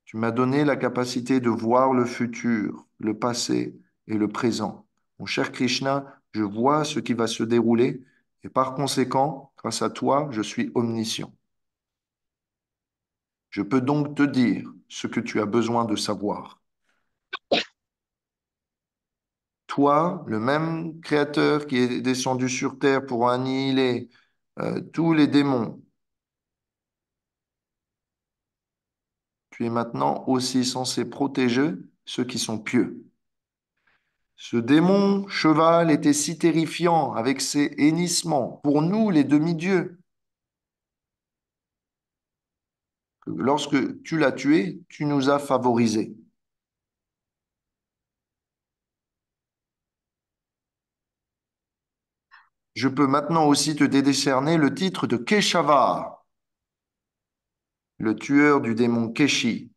A: Tu m'as donné la capacité de voir le futur, le passé et le présent. Mon cher Krishna, je vois ce qui va se dérouler et par conséquent, grâce à toi, je suis omniscient. Je peux donc te dire ce que tu as besoin de savoir. Toi, le même créateur qui est descendu sur terre pour annihiler tous les démons, tu es maintenant aussi censé protéger ceux qui sont pieux. Ce démon cheval était si terrifiant avec ses hennissements pour nous, les demi-dieux, que lorsque tu l'as tué, tu nous as favorisés. Je peux maintenant aussi te décerner le titre de Keshava, le tueur du démon Keshi.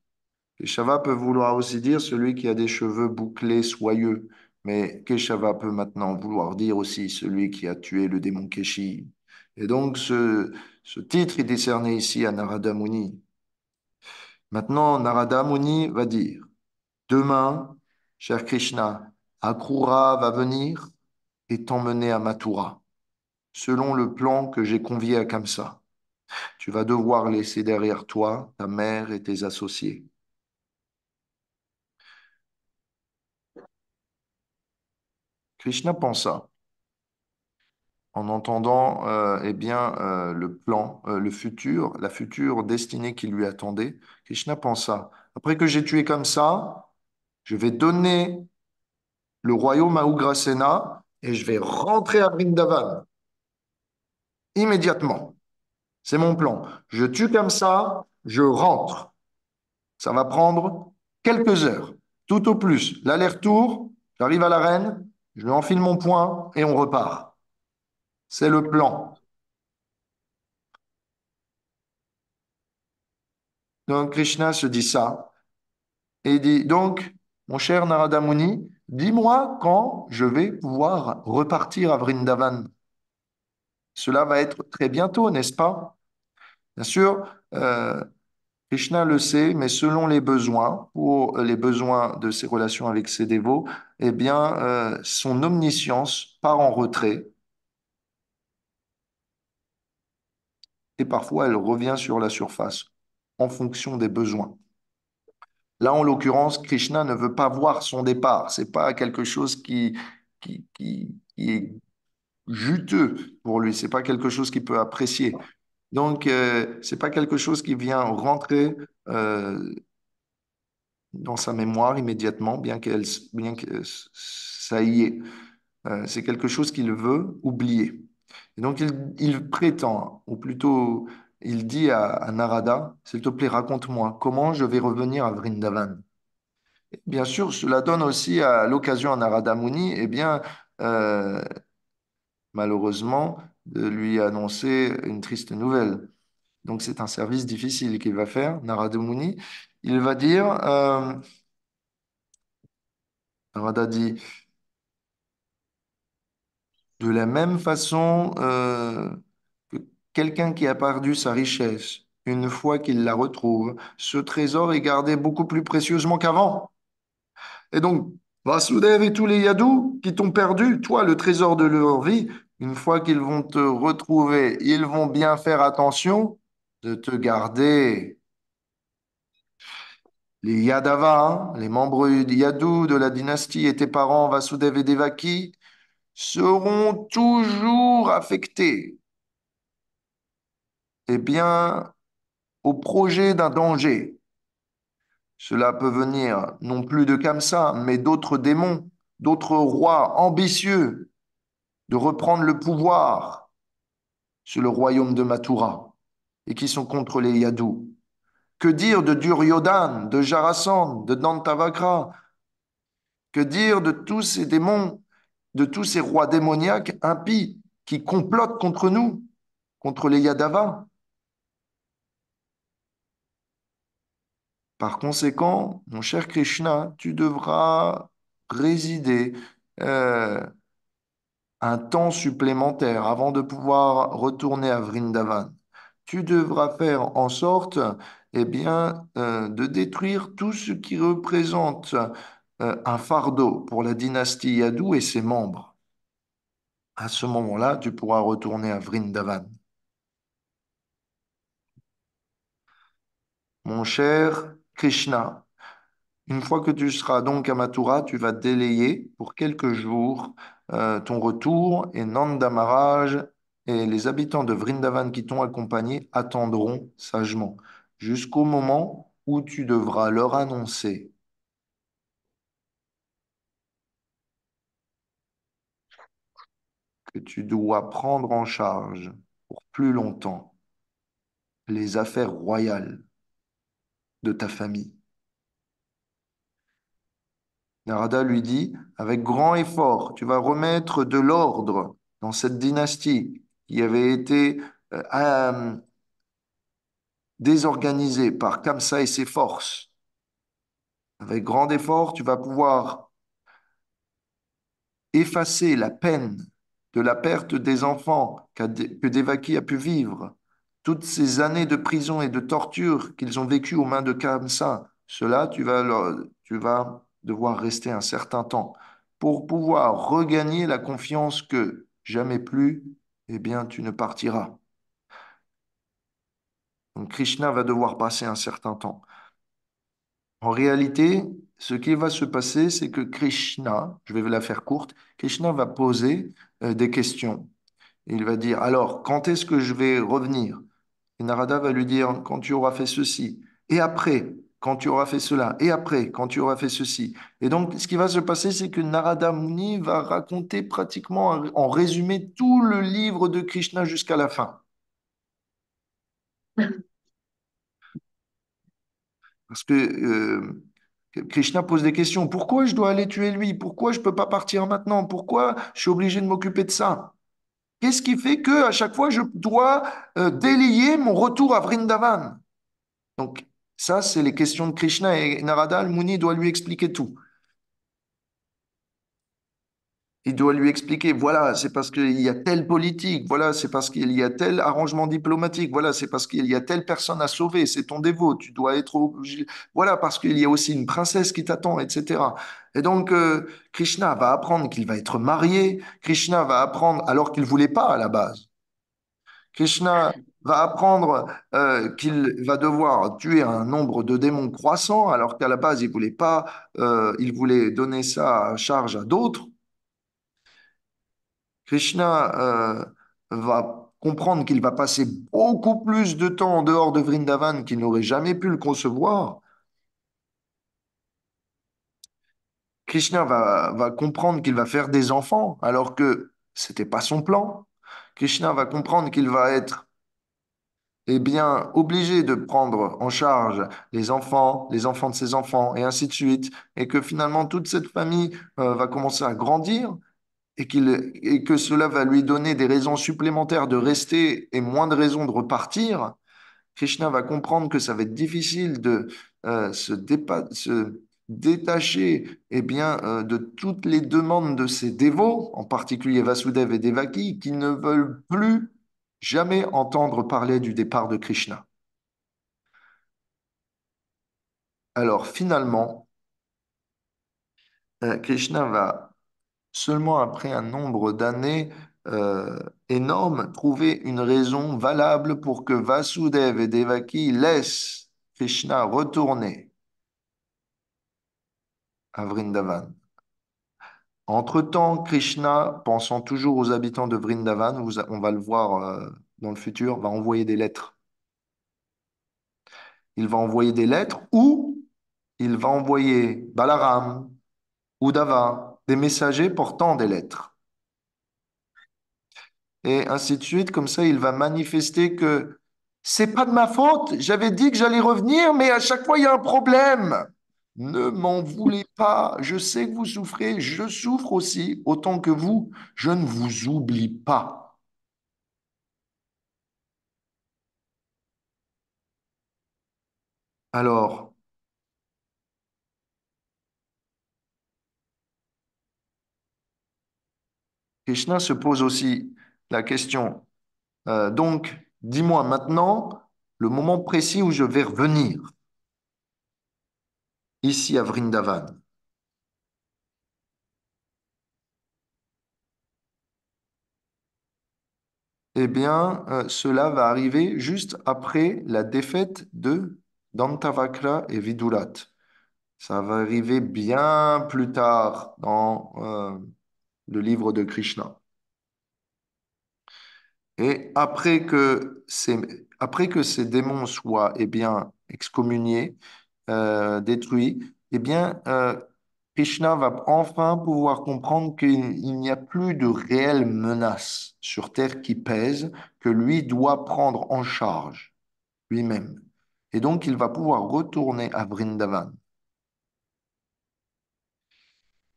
A: Keshava peut vouloir aussi dire celui qui a des cheveux bouclés, soyeux, mais Keshava peut maintenant vouloir dire aussi celui qui a tué le démon Keshi. Et donc ce titre est décerné ici à Narada Muni. Maintenant, Narada Muni va dire, demain, cher Krishna, Akrura va venir et t'emmener à Mathura, selon le plan que j'ai convié à Kamsa. Tu vas devoir laisser derrière toi ta mère et tes associés. Krishna pensa, en entendant eh bien, le plan, le futur, la future destinée qui lui attendait, Krishna pensa, après que j'ai tué comme ça, je vais donner le royaume à Ugrasena et je vais rentrer à Vrindavan immédiatement. C'est mon plan. Je tue comme ça, je rentre. Ça va prendre quelques heures, tout au plus. L'aller-retour, j'arrive à la reine, je lui enfile mon poing et on repart. C'est le plan. Donc Krishna se dit ça et il dit, donc, mon cher Narada Muni, dis-moi quand je vais pouvoir repartir à Vrindavan. Cela va être très bientôt, n'est-ce pas? Bien sûr, Krishna le sait, mais selon les besoins, pour les besoins de ses relations avec ses dévots, eh bien, son omniscience part en retrait et parfois elle revient sur la surface en fonction des besoins. Là, en l'occurrence, Krishna ne veut pas voir son départ. C'est pas quelque chose qui est juteux pour lui. C'est pas quelque chose qu'il peut apprécier. Donc, c'est pas quelque chose qui vient rentrer dans sa mémoire immédiatement, bien que ça y est. C'est quelque chose qu'il veut oublier. Et donc, il prétend, ou plutôt, il dit à Narada, s'il te plaît, raconte-moi comment je vais revenir à Vrindavan. Bien sûr, cela donne aussi à l'occasion à Narada Muni, eh bien, euh, malheureusement, de lui annoncer une triste nouvelle. Donc, c'est un service difficile qu'il va faire, Narada Muni. Il va dire, Narada dit, de la même façon que quelqu'un qui a perdu sa richesse, une fois qu'il la retrouve, ce trésor est gardé beaucoup plus précieusement qu'avant. Et donc, Vasudev et tous les Yadus qui t'ont perdu, toi, le trésor de leur vie, une fois qu'ils vont te retrouver, ils vont bien faire attention de te garder. Les Yadavas, hein, les membres Yadu de la dynastie et tes parents Vasudev et Devaki seront toujours affectés, eh bien, au projet d'un danger. Cela peut venir non plus de Kamsa, mais d'autres démons, d'autres rois ambitieux de reprendre le pouvoir sur le royaume de Mathura et qui sont contre les Yadus. Que dire de Duryodhana, de Jarasandha, de Dantavakra? Que dire de tous ces démons, de tous ces rois démoniaques impies qui complotent contre nous, contre les Yadavas? Par conséquent, mon cher Krishna, tu devras résider euh, un temps supplémentaire avant de pouvoir retourner à Vrindavan. Tu devras faire en sorte, eh bien, de détruire tout ce qui représente un fardeau pour la dynastie Yadu et ses membres. À ce moment-là, tu pourras retourner à Vrindavan. Mon cher Krishna, une fois que tu seras donc à Mathura, tu vas délayer pour quelques jours ton retour et Nanda Maharaj et les habitants de Vrindavan qui t'ont accompagné attendront sagement jusqu'au moment où tu devras leur annoncer que tu dois prendre en charge pour plus longtemps les affaires royales de ta famille. Narada lui dit, avec grand effort, tu vas remettre de l'ordre dans cette dynastie qui avait été désorganisée par Kamsa et ses forces. Avec grand effort, tu vas pouvoir effacer la peine de la perte des enfants que Devaki a pu vivre, toutes ces années de prison et de torture qu'ils ont vécues aux mains de Kamsa. Cela, tu vas devoir rester un certain temps pour pouvoir regagner la confiance que jamais plus, eh bien, tu ne partiras. Donc Krishna va devoir passer un certain temps. En réalité, ce qui va se passer, c'est que Krishna, je vais la faire courte, Krishna va poser des questions. Il va dire, alors, quand est-ce que je vais revenir? Et Narada va lui dire, quand tu auras fait ceci. Et après, quand tu auras fait cela. Et après, quand tu auras fait ceci. Et donc, ce qui va se passer, c'est que Narada Muni va raconter pratiquement en résumé tout le livre de Krishna jusqu'à la fin. Parce que Krishna pose des questions. Pourquoi je dois aller tuer lui? Pourquoi je ne peux pas partir maintenant? Pourquoi je suis obligé de m'occuper de ça? Qu'est-ce qui fait que à chaque fois je dois délayer mon retour à Vrindavan? Donc, ça, c'est les questions de Krishna et Narada Muni doit lui expliquer tout. Il doit lui expliquer, voilà, c'est parce qu'il y a telle politique, voilà, c'est parce qu'il y a tel arrangement diplomatique, voilà, c'est parce qu'il y a telle personne à sauver, c'est ton dévot, tu dois être obligé, voilà, parce qu'il y a aussi une princesse qui t'attend, etc. Et donc, Krishna va apprendre qu'il va être marié, Krishna va apprendre, alors qu'il ne voulait pas à la base. Krishna va apprendre qu'il va devoir tuer un nombre de démons croissant, alors qu'à la base, il voulait pas, il voulait donner ça à charge à d'autres. Krishna va comprendre qu'il va passer beaucoup plus de temps en dehors de Vrindavan qu'il n'aurait jamais pu le concevoir. Krishna va comprendre qu'il va faire des enfants alors que c'était pas son plan. Krishna va comprendre qu'il va être bien, obligé de prendre en charge les enfants de ses enfants, et ainsi de suite, et que finalement toute cette famille va commencer à grandir, et que cela va lui donner des raisons supplémentaires de rester et moins de raisons de repartir. Krishna va comprendre que ça va être difficile de se détacher de toutes les demandes de ses dévots, en particulier Vasudeva et Devaki, qui ne veulent plus jamais entendre parler du départ de Krishna. Alors finalement, Krishna va, seulement après un nombre d'années énorme, trouver une raison valable pour que Vasudeva et Devaki laissent Krishna retourner à Vrindavan. Entre-temps, Krishna, pensant toujours aux habitants de Vrindavan, on va le voir dans le futur, va envoyer des lettres. Il va envoyer des lettres ou il va envoyer Balaram, Uddhava, des messagers portant des lettres. Et ainsi de suite, comme ça, il va manifester que c'est pas de ma faute, j'avais dit que j'allais revenir, mais à chaque fois, il y a un problème. Ne m'en voulez pas, je sais que vous souffrez, je souffre aussi, autant que vous, je ne vous oublie pas. Alors, Krishna se pose aussi la question, donc, dis-moi maintenant le moment précis où je vais revenir, ici à Vrindavan. Eh bien, cela va arriver juste après la défaite de Dantavakra et Vidurat. Ça va arriver bien plus tard dans le livre de Krishna. Et après que ces démons soient excommuniés, détruits, Krishna va enfin pouvoir comprendre qu'il n'y a plus de réelle menace sur Terre qui pèse, que lui doit prendre en charge lui-même. Et donc, il va pouvoir retourner à Vrindavan.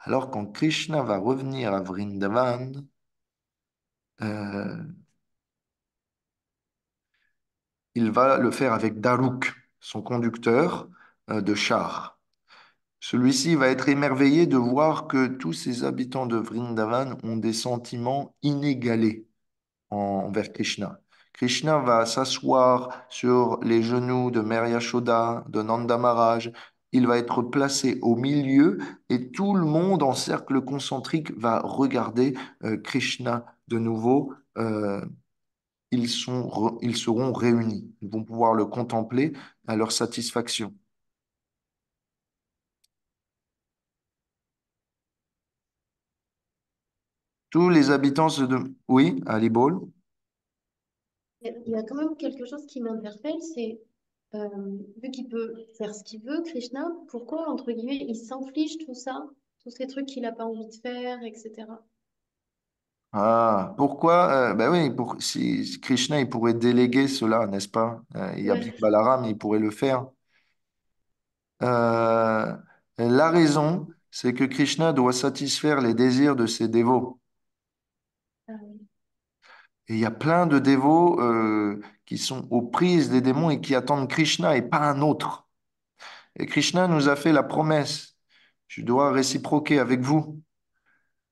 A: Alors, quand Krishna va revenir à Vrindavan, euh, il va le faire avec Daruk, son conducteur de char. Celui-ci va être émerveillé de voir que tous ces habitants de Vrindavan ont des sentiments inégalés envers Krishna. Krishna va s'asseoir sur les genoux de Mère Yashoda, de Nanda Maharaj. Il va être placé au milieu et tout le monde en cercle concentrique va regarder Krishna de nouveau. Ils seront réunis. Ils vont pouvoir le contempler à leur satisfaction. Tous les habitants se demandent. Oui, Ali Ball.
B: Il y a quand même quelque chose qui m'interpelle, c'est euh, vu qu'il peut faire ce qu'il veut, Krishna, pourquoi, entre guillemets, il s'inflige tout ça, tous ces trucs qu'il n'a pas envie de faire, etc.
A: Ah, pourquoi? Ben oui, si Krishna, il pourrait déléguer cela, n'est-ce pas? Il y a bien
B: Ouais.
A: Balaram, il pourrait le faire. Euh, la raison, c'est que Krishna doit satisfaire les désirs de ses dévots.
B: Ah oui.
A: Et il y a plein de dévots qui sont aux prises des démons et qui attendent Krishna et pas un autre. Et Krishna nous a fait la promesse, je dois réciproquer avec vous.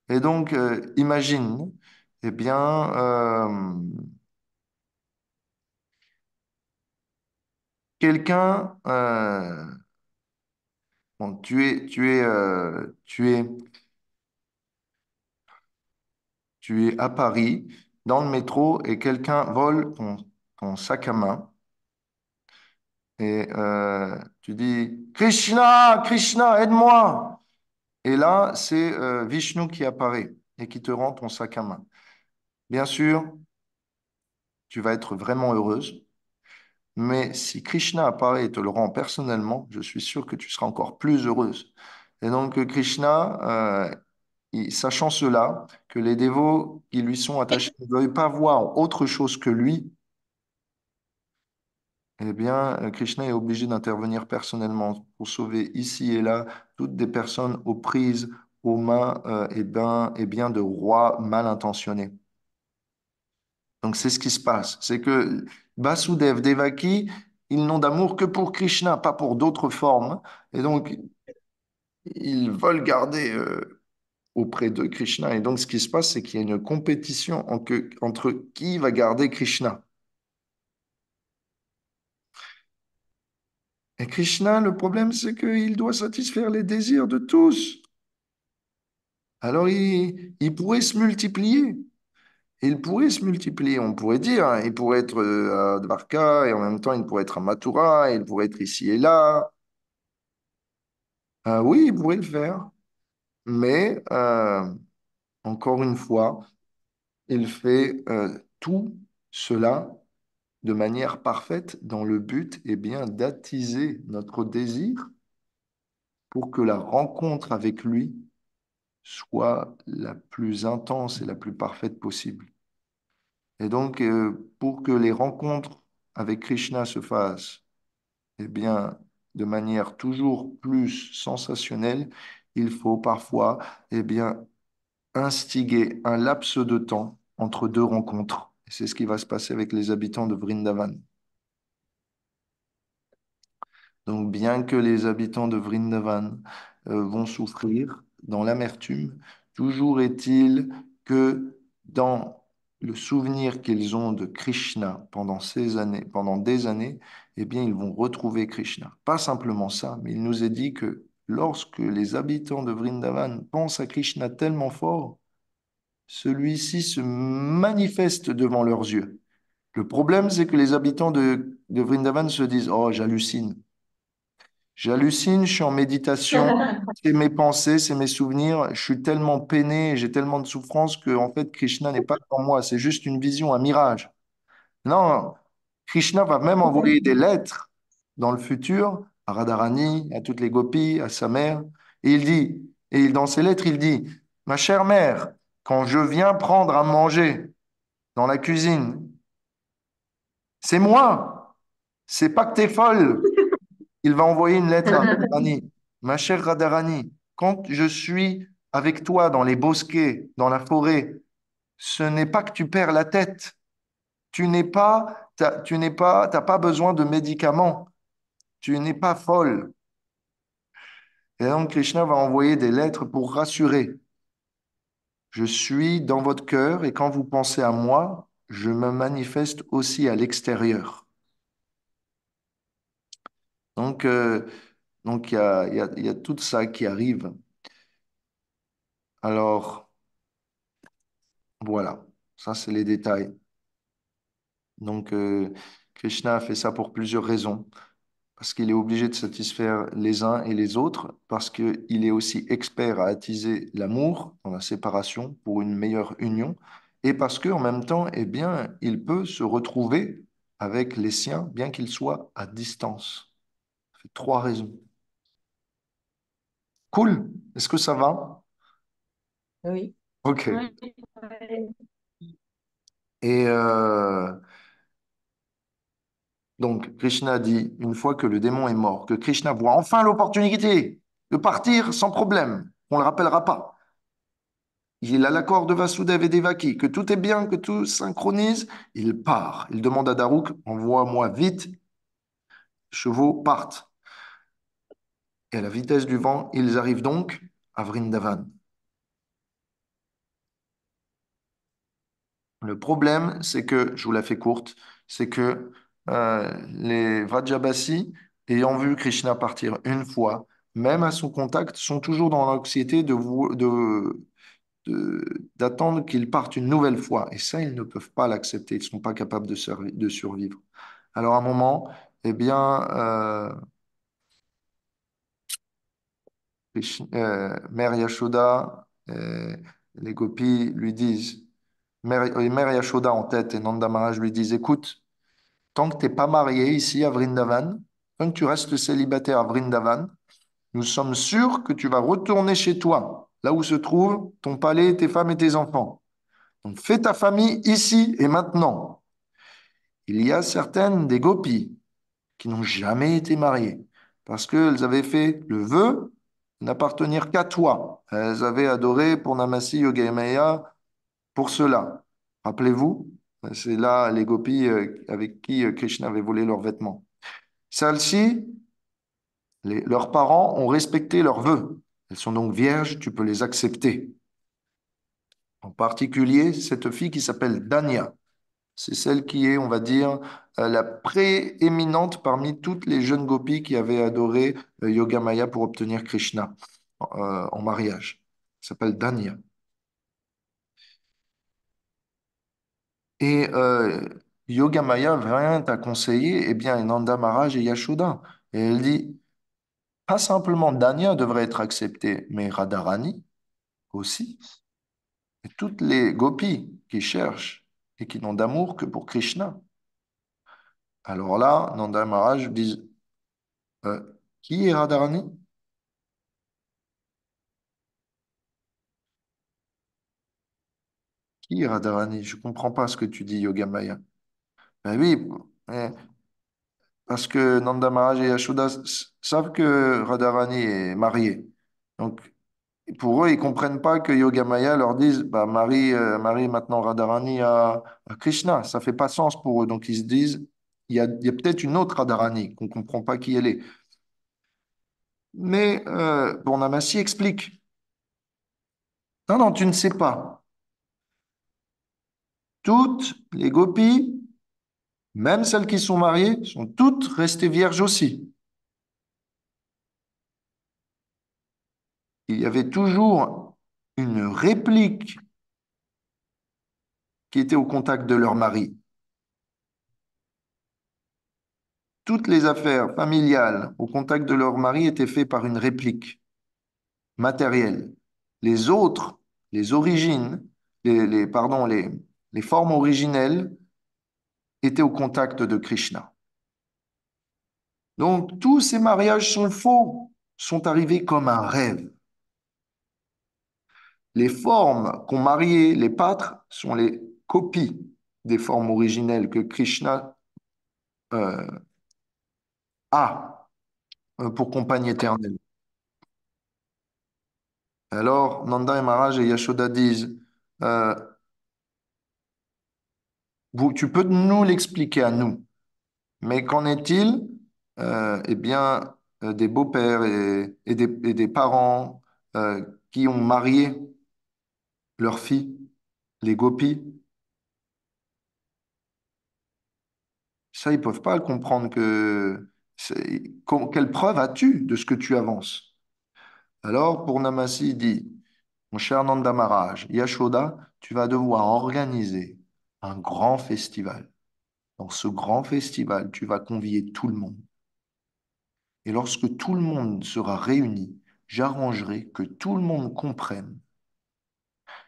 A: Et donc, imagine, eh bien, quelqu'un, bon, tu es à Paris, dans le métro, et quelqu'un vole ton sac à main. Et tu dis, Krishna, Krishna, aide-moi. Et là, c'est Vishnu qui apparaît et qui te rend ton sac à main. Bien sûr, tu vas être vraiment heureuse, mais si Krishna apparaît et te le rend personnellement, je suis sûr que tu seras encore plus heureuse. Et donc, Krishna, sachant cela, que les dévots qui lui sont attachés ne veulent pas voir autre chose que lui, eh bien, Krishna est obligé d'intervenir personnellement pour sauver ici et là toutes des personnes aux prises, aux mains et bien de rois mal intentionnés. Donc, c'est ce qui se passe. C'est que Vasudev, Devaki, ils n'ont d'amour que pour Krishna, pas pour d'autres formes. Et donc, ils veulent garder auprès de Krishna. Et donc, ce qui se passe, c'est qu'il y a une compétition entre qui va garder Krishna. Et Krishna, le problème, c'est qu'il doit satisfaire les désirs de tous. Alors, il pourrait se multiplier. Il pourrait se multiplier, on pourrait dire, hein. Il pourrait être à Dvarka et en même temps, il pourrait être à Mathura, il pourrait être ici et là. Oui, il pourrait le faire. Mais, encore une fois, il fait tout cela de manière parfaite dans le but, eh bien, d'attiser notre désir pour que la rencontre avec lui soit la plus intense et la plus parfaite possible. Et donc, pour que les rencontres avec Krishna se fassent, eh bien, de manière toujours plus sensationnelle, il faut parfois, eh bien, instiguer un laps de temps entre deux rencontres. Et c'est ce qui va se passer avec les habitants de Vrindavan. Donc, bien que les habitants de Vrindavan vont souffrir dans l'amertume, toujours est-il que dans le souvenir qu'ils ont de Krishna pendant ces années, pendant des années, eh bien, ils vont retrouver Krishna. Pas simplement ça, mais il nous est dit que lorsque les habitants de Vrindavan pensent à Krishna tellement fort, celui-ci se manifeste devant leurs yeux. Le problème, c'est que les habitants de Vrindavan se disent, oh, j'hallucine. J'hallucine, je suis en méditation, c'est mes pensées, c'est mes souvenirs, je suis tellement peiné, j'ai tellement de souffrance que en fait Krishna n'est pas en moi, c'est juste une vision, un mirage. Non, Krishna va même envoyer des lettres dans le futur à Radharani, à toutes les gopis, à sa mère, et il dit, et dans ces lettres, il dit, ma chère mère, quand je viens prendre à manger dans la cuisine, c'est moi, c'est pas que t'es folle. Il va envoyer une lettre à Radharani. Ma chère Radharani, quand je suis avec toi dans les bosquets, dans la forêt, ce n'est pas que tu perds la tête. T'as pas besoin de médicaments. Tu n'es pas folle. Et donc Krishna va envoyer des lettres pour rassurer. Je suis dans votre cœur et quand vous pensez à moi, je me manifeste aussi à l'extérieur. Donc, il y a tout ça qui arrive. Alors, voilà, ça c'est les détails. Donc, Krishna a fait ça pour plusieurs raisons. parce qu'il est obligé de satisfaire les uns et les autres, parce qu'il est aussi expert à attiser l'amour dans la séparation pour une meilleure union, et parce qu'en même temps, eh bien, il peut se retrouver avec les siens, bien qu'il soit à distance. Ça fait trois raisons. Cool. Est-ce que ça va?
F: Oui.
A: Ok.
C: Oui.
A: Et donc, Krishna dit, une fois que le démon est mort, que Krishna voit enfin l'opportunité de partir sans problème, on ne le rappellera pas. Il a l'accord de Vasudeva et Devaki, que tout est bien, que tout synchronise, il part. Il demande à Daruk, envoie-moi vite, les chevaux partent. Et à la vitesse du vent, ils arrivent donc à Vrindavan. Le problème, c'est que, je vous la fais courte, c'est que les Vrajabasi, ayant vu Krishna partir une fois, même à son contact, sont toujours dans l'anxiété d'attendre qu'il parte une nouvelle fois. Et ça, ils ne peuvent pas l'accepter. Ils ne sont pas capables de survivre. Alors, à un moment, eh bien, Mère Yashoda, les gopis lui disent, Mère Yashoda en tête et Nanda Maharaj lui disent, écoute, tant que tu n'es pas marié ici à Vrindavan, tant que tu restes célibataire à Vrindavan, nous sommes sûrs que tu vas retourner chez toi, là où se trouvent ton palais, tes femmes et tes enfants. Donc fais ta famille ici et maintenant. Il y a certaines des gopis qui n'ont jamais été mariées parce qu'elles avaient fait le vœu de n'appartenir qu'à toi. Elles avaient adoré Purnamasi Yogamaya pour cela. Rappelez-vous, c'est là les gopis avec qui Krishna avait volé leurs vêtements. Celles-ci, leurs parents ont respecté leurs vœux. Elles sont donc vierges, tu peux les accepter. En particulier, cette fille qui s'appelle Danya. C'est celle qui est, on va dire, la prééminente parmi toutes les jeunes gopis qui avaient adoré Yogamaya pour obtenir Krishna en mariage. Elle s'appelle Danya. Et Yogamaya vient à conseiller eh bien, Nanda Maharaj et Yashoda. Et elle dit, pas simplement Danya devrait être acceptée, mais Radharani aussi. Et toutes les gopis qui cherchent et qui n'ont d'amour que pour Krishna. Alors là, Nanda Maharaj dit, euh, qui est Radharani? Qui est Radharani? Je ne comprends pas ce que tu dis, Yogamaya. Ben oui, eh, parce que Nanda Maharaj et Yashoda savent que Radharani est mariée. Donc, pour eux, ils ne comprennent pas que Yogamaya leur dise bah, marie maintenant Radharani à Krishna. Ça ne fait pas sens pour eux. Donc, ils se disent il y a peut-être une autre Radharani qu'on ne comprend pas qui elle est. Mais Purnamasi explique non, non, tu ne sais pas. Toutes les gopis, même celles qui sont mariées, sont toutes restées vierges aussi. Il y avait toujours une réplique qui était au contact de leur mari. Toutes les affaires familiales au contact de leur mari étaient faites par une réplique matérielle. Les autres, les origines, les formes originelles étaient au contact de Krishna. Donc tous ces mariages sont faux, sont arrivés comme un rêve. Les formes qu'ont mariées les pâtres sont les copies des formes originelles que Krishna euh, a pour compagne éternelle. Alors, Nanda et Maharaj et Yashoda disent, euh, tu peux nous l'expliquer à nous, mais qu'en est-il eh bien, des beaux-pères et des parents qui ont marié leurs filles, les gopis? Ça, ils ne peuvent pas le comprendre quelle preuve as-tu de ce que tu avances? Alors, Purnamasi dit, mon cher Nanda Maharaj, Yashoda, tu vas devoir organiser un grand festival. Dans ce grand festival, tu vas convier tout le monde. Et lorsque tout le monde sera réuni, j'arrangerai que tout le monde comprenne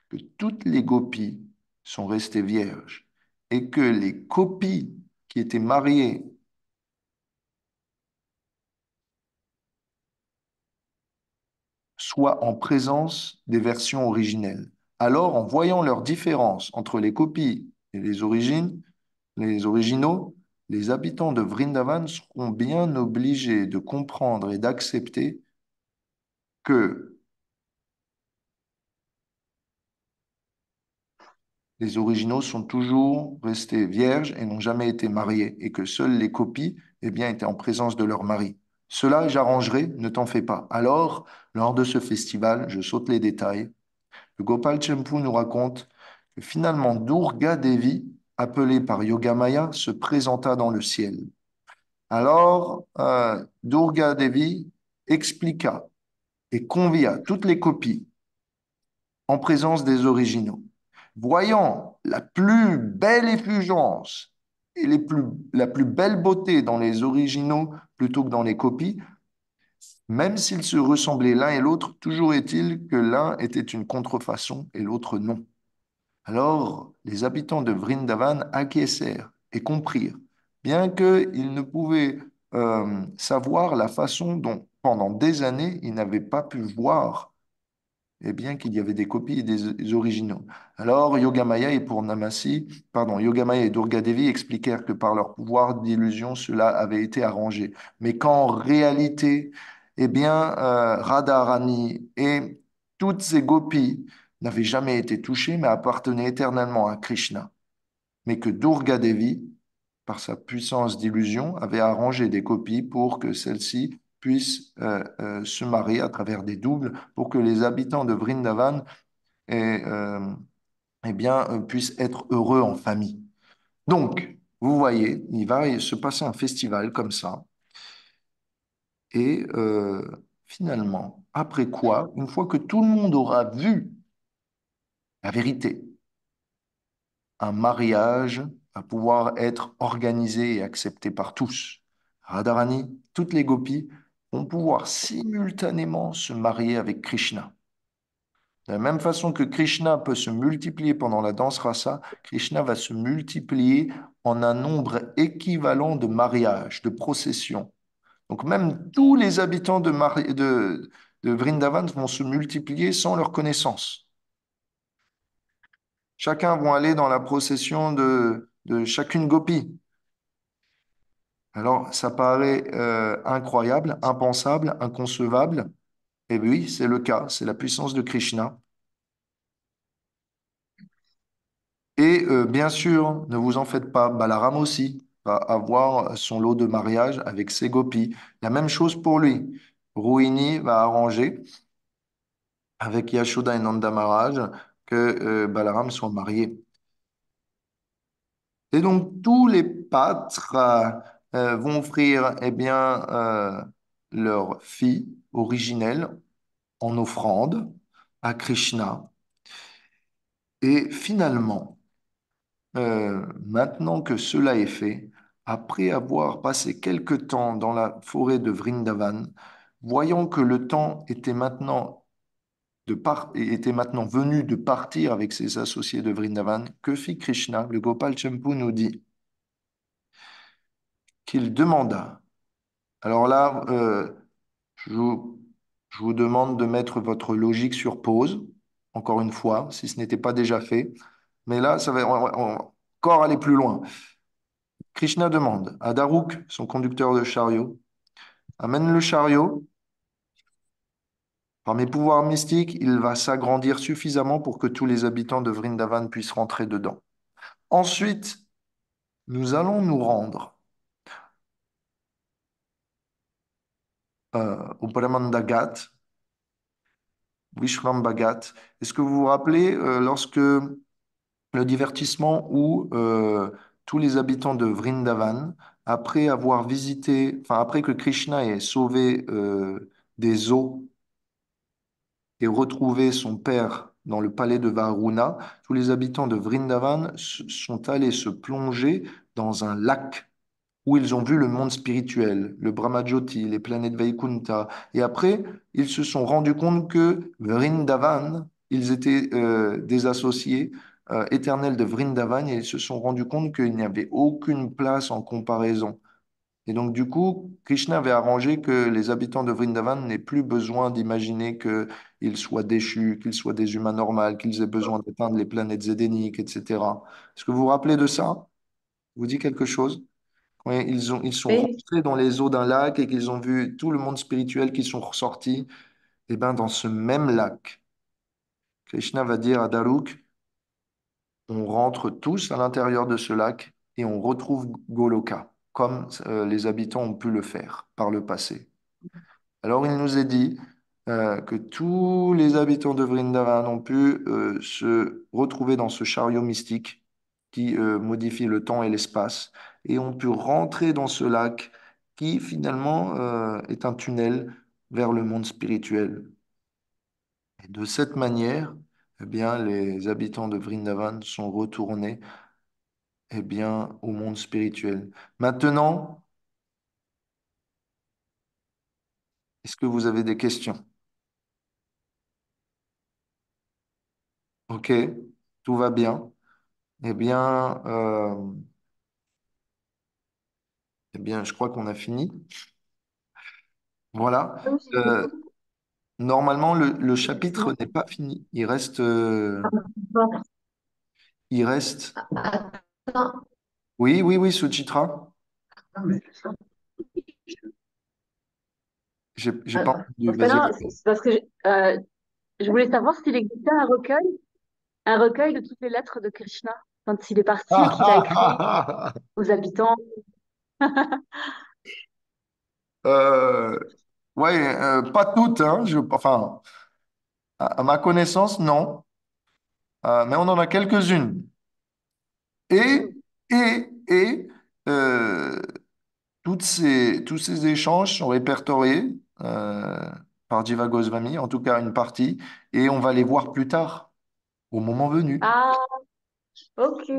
A: que toutes les gopis sont restées vierges et que les copies qui étaient mariées soient en présence des versions originelles. Alors, en voyant leur différence entre les copies et les origines, les originaux, les habitants de Vrindavan seront bien obligés de comprendre et d'accepter que les originaux sont toujours restés vierges et n'ont jamais été mariés, et que seules les copies, eh bien, étaient en présence de leur mari. Cela, j'arrangerai, ne t'en fais pas. Alors, lors de ce festival, je saute les détails, le Gopal Champu nous raconte que finalement Durga Devi, appelée par Yogamaya, se présenta dans le ciel. Alors, Durga Devi expliqua et convia toutes les copies en présence des originaux. Voyant la plus belle effulgence et la plus belle beauté dans les originaux plutôt que dans les copies, même s'ils se ressemblaient l'un et l'autre, toujours est-il que l'un était une contrefaçon et l'autre non. Alors les habitants de Vrindavan acquiescèrent et comprirent, bien qu'ils ne pouvaient savoir la façon dont, pendant des années, ils n'avaient pas pu voir et bien qu'il y avait des copies et des originaux. Alors, Yogamaya et Durga Devi expliquèrent que par leur pouvoir d'illusion, cela avait été arrangé. Mais qu'en réalité, eh bien, Radharani et toutes ces gopis n'avaient jamais été touchées, mais appartenaient éternellement à Krishna. Mais que Durga Devi, par sa puissance d'illusion, avait arrangé des copies pour que celles-ci puissent se marier à travers des doubles, pour que les habitants de Vrindavan eh bien, puissent être heureux en famille. Donc, vous voyez, il va se passer un festival comme ça, et finalement, après quoi, une fois que tout le monde aura vu la vérité, un mariage va pouvoir être organisé et accepté par tous. Radharani, toutes les gopis vont pouvoir simultanément se marier avec Krishna. De la même façon que Krishna peut se multiplier pendant la danse rasa, Krishna va se multiplier en un nombre équivalent de mariages, de processions. Donc même tous les habitants de Vrindavan vont se multiplier sans leur connaissance. Chacun va aller dans la procession de chacune gopi. Alors, ça paraît incroyable, impensable, inconcevable. Et oui, c'est le cas, c'est la puissance de Krishna. Et bien sûr, ne vous en faites pas, Balaram aussi va avoir son lot de mariage avec ses gopis. La même chose pour lui. Rohini va arranger avec Yashoda et Nanda Maharaj que Balaram soit marié. Et donc, tous les pâtres vont offrir eh bien, leur fille originelle en offrande à Krishna. Et finalement, maintenant que cela est fait, après avoir passé quelque temps dans la forêt de Vrindavan, voyant que le temps était maintenant venu de partir avec ses associés de Vrindavan, que fit Krishna? Le Gopal Champu nous dit qu'il demanda. Alors là, je vous, je vous demande de mettre votre logique sur pause, encore une fois, si ce n'était pas déjà fait. Mais là, on va encore aller plus loin. Krishna demande à Daruk, son conducteur de chariot, amène le chariot. Par mes pouvoirs mystiques, il va s'agrandir suffisamment pour que tous les habitants de Vrindavan puissent rentrer dedans. Ensuite, nous allons nous rendre au Brahmandagat, Vishrambhagat. Est-ce que vous vous rappelez lorsque le divertissement où tous les habitants de Vrindavan, après avoir visité, enfin après que Krishna ait sauvé des eaux et retrouvé son père dans le palais de Varuna, tous les habitants de Vrindavan sont allés se plonger dans un lac où ils ont vu le monde spirituel, le Brahmajyoti, les planètes Vaikunta. Et après, ils se sont rendus compte que Vrindavan, ils étaient des associés éternels de Vrindavan et ils se sont rendus compte qu'il n'y avait aucune place en comparaison. Et donc, du coup, Krishna avait arrangé que les habitants de Vrindavan n'aient plus besoin d'imaginer qu'ils soient déchus, qu'ils soient des humains normaux, qu'ils aient besoin d'atteindre les planètes zédéniques, etc. Est-ce que vous vous rappelez de ça? Vous dit quelque chose? Quand ils sont
F: Oui.
A: rentrés dans les eaux d'un lac et qu'ils ont vu tout le monde spirituel qui sont ressortis, et bien dans ce même lac, Krishna va dire à Daruk, on rentre tous à l'intérieur de ce lac et on retrouve Goloka, comme les habitants ont pu le faire par le passé. Alors il nous est dit que tous les habitants de Vrindavan ont pu se retrouver dans ce chariot mystique qui modifie le temps et l'espace et ont pu rentrer dans ce lac qui finalement est un tunnel vers le monde spirituel. Et de cette manière, eh bien, les habitants de Vrindavan sont retournés eh bien, au monde spirituel. Maintenant, est-ce que vous avez des questions? OK, tout va bien. Eh bien, je crois qu'on a fini. Voilà.
C: Ah oui, c'est
A: Euh,
C: tout.
A: Normalement, le chapitre n'est pas fini.
C: Bon.
A: Il reste.
B: Attends,
A: Oui, oui, oui, Suchitra. J'ai pas entendu.
C: Ben
A: Vas-y.
C: non, c'est parce que je voulais savoir s'il existait un recueil de toutes les lettres de Krishna quand il est parti et qu'il a écrit aux habitants.
A: Euh, ouais, pas toutes, hein. Enfin, à ma connaissance, non. Mais on en a quelques-unes. Et,
C: Hmm.
A: et euh, tous ces échanges sont répertoriés par Jiva Goswami, en tout cas une partie, et on va les voir plus tard, au moment venu.
C: Ah, ok.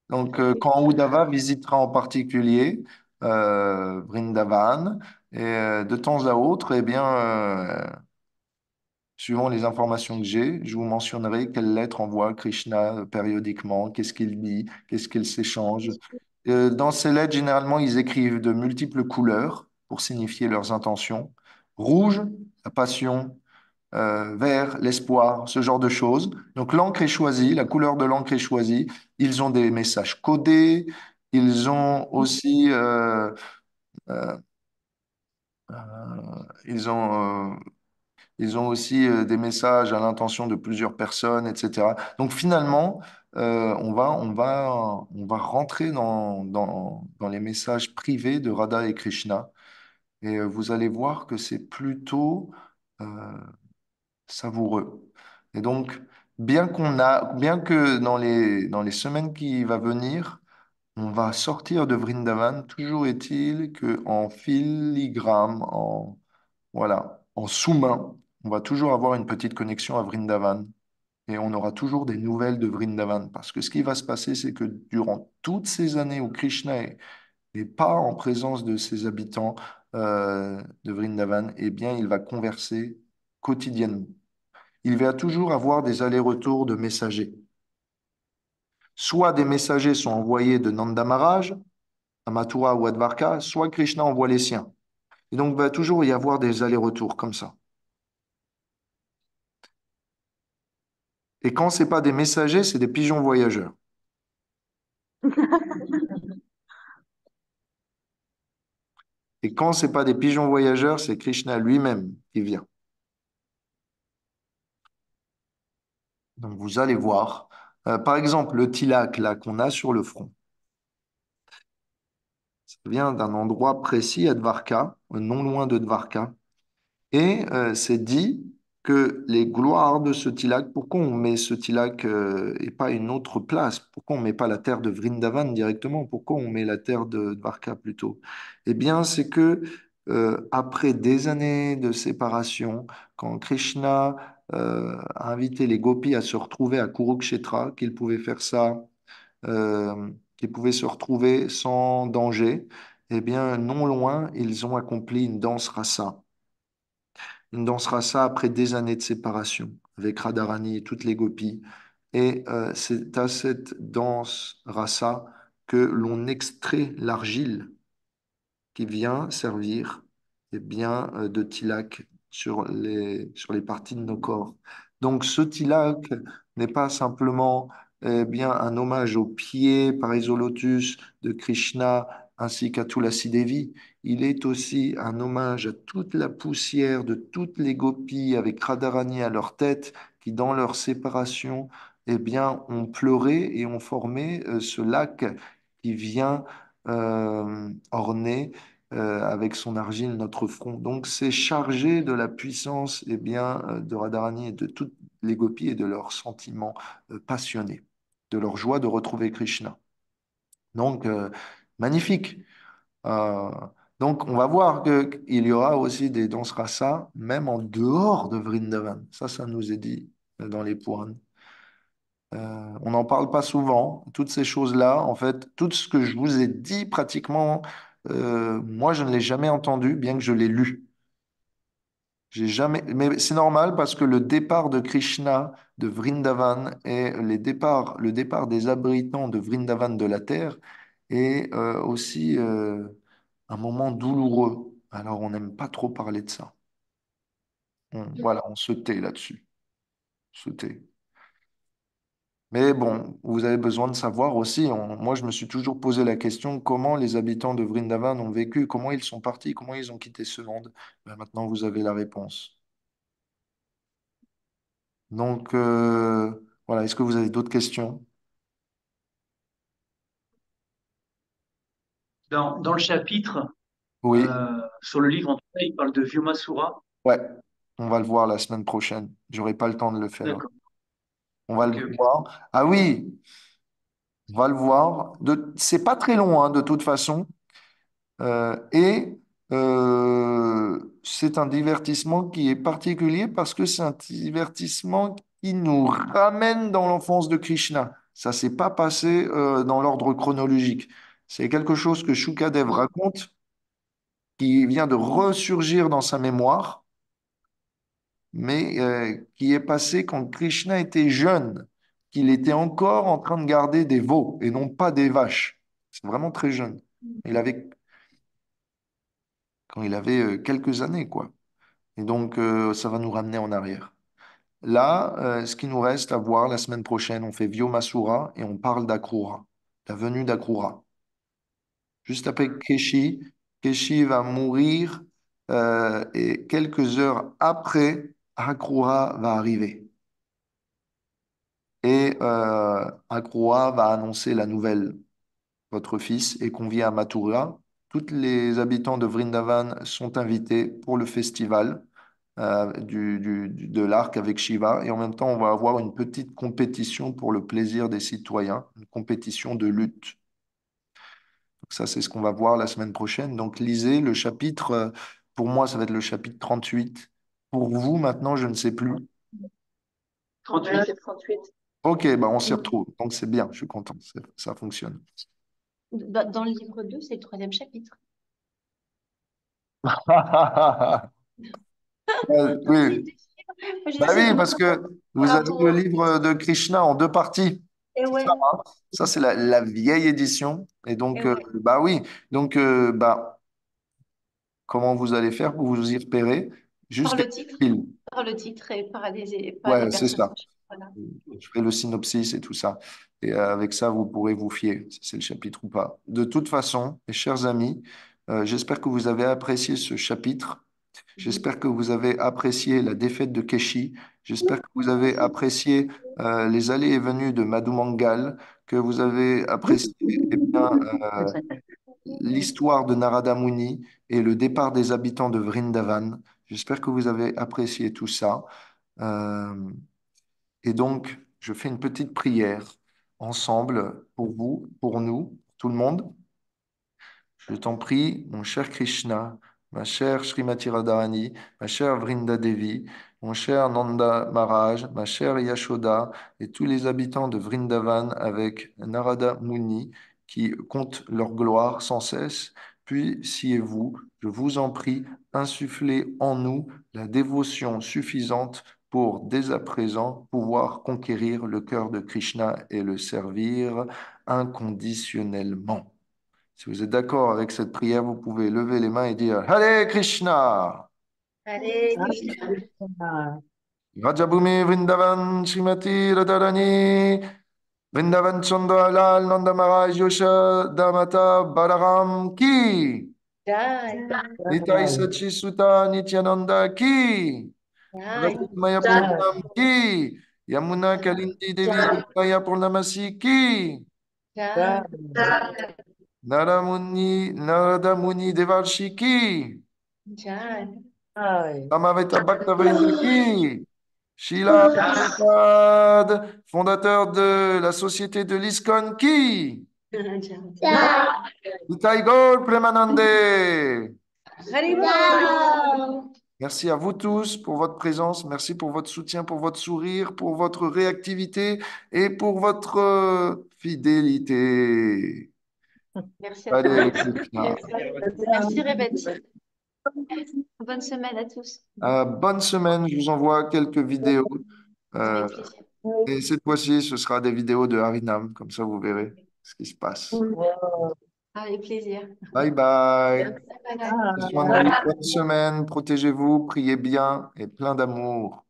A: Donc,
C: Ok.
A: quand Uddhava visitera en particulier Vrindavan, et de temps à autre, eh bien, suivant les informations que j'ai, je vous mentionnerai quelles lettres envoie Krishna périodiquement, qu'est-ce qu'il dit, qu'est-ce qu'il s'échange. Dans ces lettres, généralement, ils écrivent de multiples couleurs pour signifier leurs intentions. Rouge, la passion, vert, l'espoir, ce genre de choses. Donc l'encre est choisie, la couleur de l'encre est choisie. Ils ont des messages codés. Ils ont aussi, euh, euh, ils ont, ils ont aussi des messages à l'intention de plusieurs personnes, etc. Donc finalement, on va rentrer dans les messages privés de Radha et Krishna. Et vous allez voir que c'est plutôt euh, savoureux. Et donc, bien que dans les semaines qui vont venir, on va sortir de Vrindavan, toujours est-il que en filigrane, voilà, en sous-main, on va toujours avoir une petite connexion à Vrindavan et on aura toujours des nouvelles de Vrindavan. Parce que ce qui va se passer, c'est que durant toutes ces années où n'est pas en présence de ses habitants de Vrindavan, eh bien, il va converser quotidiennement. Il va toujours avoir des allers-retours de messagers. Soit des messagers sont envoyés de Nanda Maharaj à Mathura ou à Dvarka, soit Krishna envoie les siens. Et donc, il va toujours y avoir des allers-retours comme ça. Et quand ce n'est pas des messagers, c'est des pigeons voyageurs. Et quand ce n'est pas des pigeons voyageurs, c'est Krishna lui-même qui vient. Donc, vous allez voir. Par exemple, le tilak là qu'on a sur le front, ça vient d'un endroit précis à Dvarka, non loin de Dvarka. Et c'est dit que les gloires de ce tilak, pourquoi on met ce tilak et pas une autre place? Pourquoi on ne met pas la terre de Vrindavan directement? Pourquoi on met la terre de Dvarka plutôt? Eh bien, c'est que après des années de séparation, quand Krishna a invité les gopis à se retrouver à Kurukshetra, qu'ils pouvaient faire ça, qu'ils pouvaient se retrouver sans danger, eh bien, non loin, ils ont accompli une danse rasa. Une danse rasa après des années de séparation avec Radharani et toutes les gopis. Et c'est à cette danse rasa que l'on extrait l'argile qui vient servir eh bien, de tilak sur les parties de nos corps. Donc ce tilak n'est pas simplement bien, un hommage aux pieds par Lotus de Krishna ainsi qu'à Tulasi Devi. Il est aussi un hommage à toute la poussière de toutes les gopis avec Radharani à leur tête qui, dans leur séparation, eh bien, ont pleuré et ont formé ce lac qui vient orner avec son argile notre front. Donc c'est chargé de la puissance de Radharani et de toutes les gopis et de leurs sentiments passionnés, de leur joie de retrouver Krishna. Donc magnifique. Euh, donc on va voir qu'il y aura aussi des danses rasa, même en dehors de Vrindavan. Ça nous est dit dans les Puranas. On n'en parle pas souvent. Toutes ces choses-là, en fait, tout ce que je vous ai dit pratiquement, moi, je ne l'ai jamais entendu, bien que je l'ai lu. J'ai jamais, mais c'est normal parce que le départ de Krishna de Vrindavan et le départ des habitants de Vrindavan de la terre est aussi un moment douloureux. Alors, on n'aime pas trop parler de ça. Voilà, on se tait là-dessus. On se tait. Mais bon, vous avez besoin de savoir aussi. Moi, je me suis toujours posé la question comment les habitants de Vrindavan ont vécu, comment ils sont partis, comment ils ont quitté ce monde. Ben, maintenant, vous avez la réponse. Donc, voilà, est-ce que vous avez d'autres questions?
E: Dans le chapitre,
A: Oui,
E: sur le livre, en tout cas, il parle de Vyomasura.
A: ouais, on va le voir la semaine prochaine. J'aurai pas le temps de le faire.
E: D'accord.
A: On va
E: Ok,
A: le
E: ok.
A: voir. Ah oui, on va le voir. C'est pas très long, hein, de toute façon. Et c'est un divertissement qui est particulier parce que c'est un divertissement qui nous ramène dans l'enfance de Krishna. Ça s'est pas passé dans l'ordre chronologique. C'est quelque chose que Shukadev raconte, qui vient de ressurgir dans sa mémoire, mais qui est passé quand Krishna était jeune, qu'il était encore en train de garder des veaux et non pas des vaches. C'est vraiment très jeune. Il avait, quand il avait quelques années, quoi. Et donc, ça va nous ramener en arrière. Là, ce qui nous reste à voir la semaine prochaine, on fait Vyomasura et on parle d'Akrura, la venue d'Akrura. Juste après Keshi, Keshi va mourir et quelques heures après, Akrura va arriver. Et Akrura va annoncer la nouvelle. Votre fils est convié à Mathura. Tous les habitants de Vrindavan sont invités pour le festival de l'arc avec Shiva. Et en même temps, on va avoir une petite compétition pour le plaisir des citoyens, une compétition de lutte. Donc ça, c'est ce qu'on va voir la semaine prochaine. Donc lisez le chapitre, pour moi, ça va être le chapitre 38. Pour vous, maintenant, je ne sais plus.
E: 38.
C: C'est 38.
A: Ok, bah on s'y retrouve. Donc c'est bien, je suis content, ça fonctionne.
D: Dans le livre 2, c'est le troisième chapitre. Dans le livre
A: Oui,
D: des films, moi,
A: bah
D: j'essaie de
A: oui,
D: me
A: parce
D: concentrer
A: que
D: par
A: vous avez
D: rapport
A: le
D: au...
A: livre de Krishna en deux parties.
D: Et
A: C'est
D: ouais,
A: ça, hein. Ça, c'est la vieille édition. Et
D: et
A: donc,
D: ouais.
A: bah oui. Donc, bah, comment vous allez faire pour vous y repérer?
D: Par
A: Juste
D: le titre,
A: pile.
D: par le titre et par les
A: Ouais, c'est ça.
D: personnages. Voilà.
A: Je ferai le synopsis et tout ça. Et avec ça, vous pourrez vous fier si c'est le chapitre ou pas. De toute façon, mes chers amis, j'espère que vous avez apprécié ce chapitre. J'espère que vous avez apprécié la défaite de Keshi. J'espère que vous avez apprécié les allées et venues de Madhu Mangal, que vous avez apprécié l'histoire de Narada Muni et le départ des habitants de Vrindavan. J'espère que vous avez apprécié tout ça. Euh, et donc, je fais une petite prière ensemble pour vous, pour nous, tout le monde. Je t'en prie, mon cher Krishna, ma chère Srimati Radharani, ma chère Vrinda Devi, mon cher Nanda Maharaj, ma chère Yashoda et tous les habitants de Vrindavan avec Narada Muni qui comptent leur gloire sans cesse. puissiez-vous, je vous en prie, insuffler en nous la dévotion suffisante pour, dès à présent, pouvoir conquérir le cœur de Krishna et le servir inconditionnellement. Si vous êtes d'accord avec cette prière, vous pouvez lever les mains et dire Hare Krishna!
D: Allez,
F: Ah,
D: Krishna.
F: Krishna.
A: Rajabhumi Vrindavan Srimati Radharani Vrindavan Chandalal Nanda Maharaj Yosha Damata Balaram Ki
D: Jai,
A: Nitai
F: Jai.
A: Sachi Sutta Nityananda Ki
D: Jai,
A: Radha Maya
F: Jai.
A: Purnam Ki Yamuna Kalindi Devi Maya Purnamasi Ki
D: Jai,
F: Jai.
A: Narada Muni Devarshi Ki
D: Jai.
F: Jai.
A: Samaveta Bhaktavrinda Ki Srila Prabhupada, fondateur de la société de l'ISKCON Ki
D: Jai.
A: Nitai Gaur Premanande.
D: Haribol.
A: Merci à vous tous pour votre présence, merci pour votre soutien, pour votre sourire, pour votre réactivité et pour votre fidélité.
D: Merci à toi.
A: Allez, Krishna.
F: Très
D: Merci,
F: bien.
D: Rebecca. Bonne semaine à tous.
A: Bonne semaine, je vous envoie quelques vidéos. Euh,
D: Avec plaisir.
A: et cette fois-ci, ce sera des vidéos de Harinam, comme ça vous verrez ce qui se passe.
F: Wow.
D: Avec plaisir.
A: Bye bye.
D: Bye bye.
A: Prenez soin de vous. Bonne semaine, protégez-vous, priez bien et plein d'amour.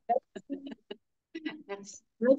D: Merci.
C: Mais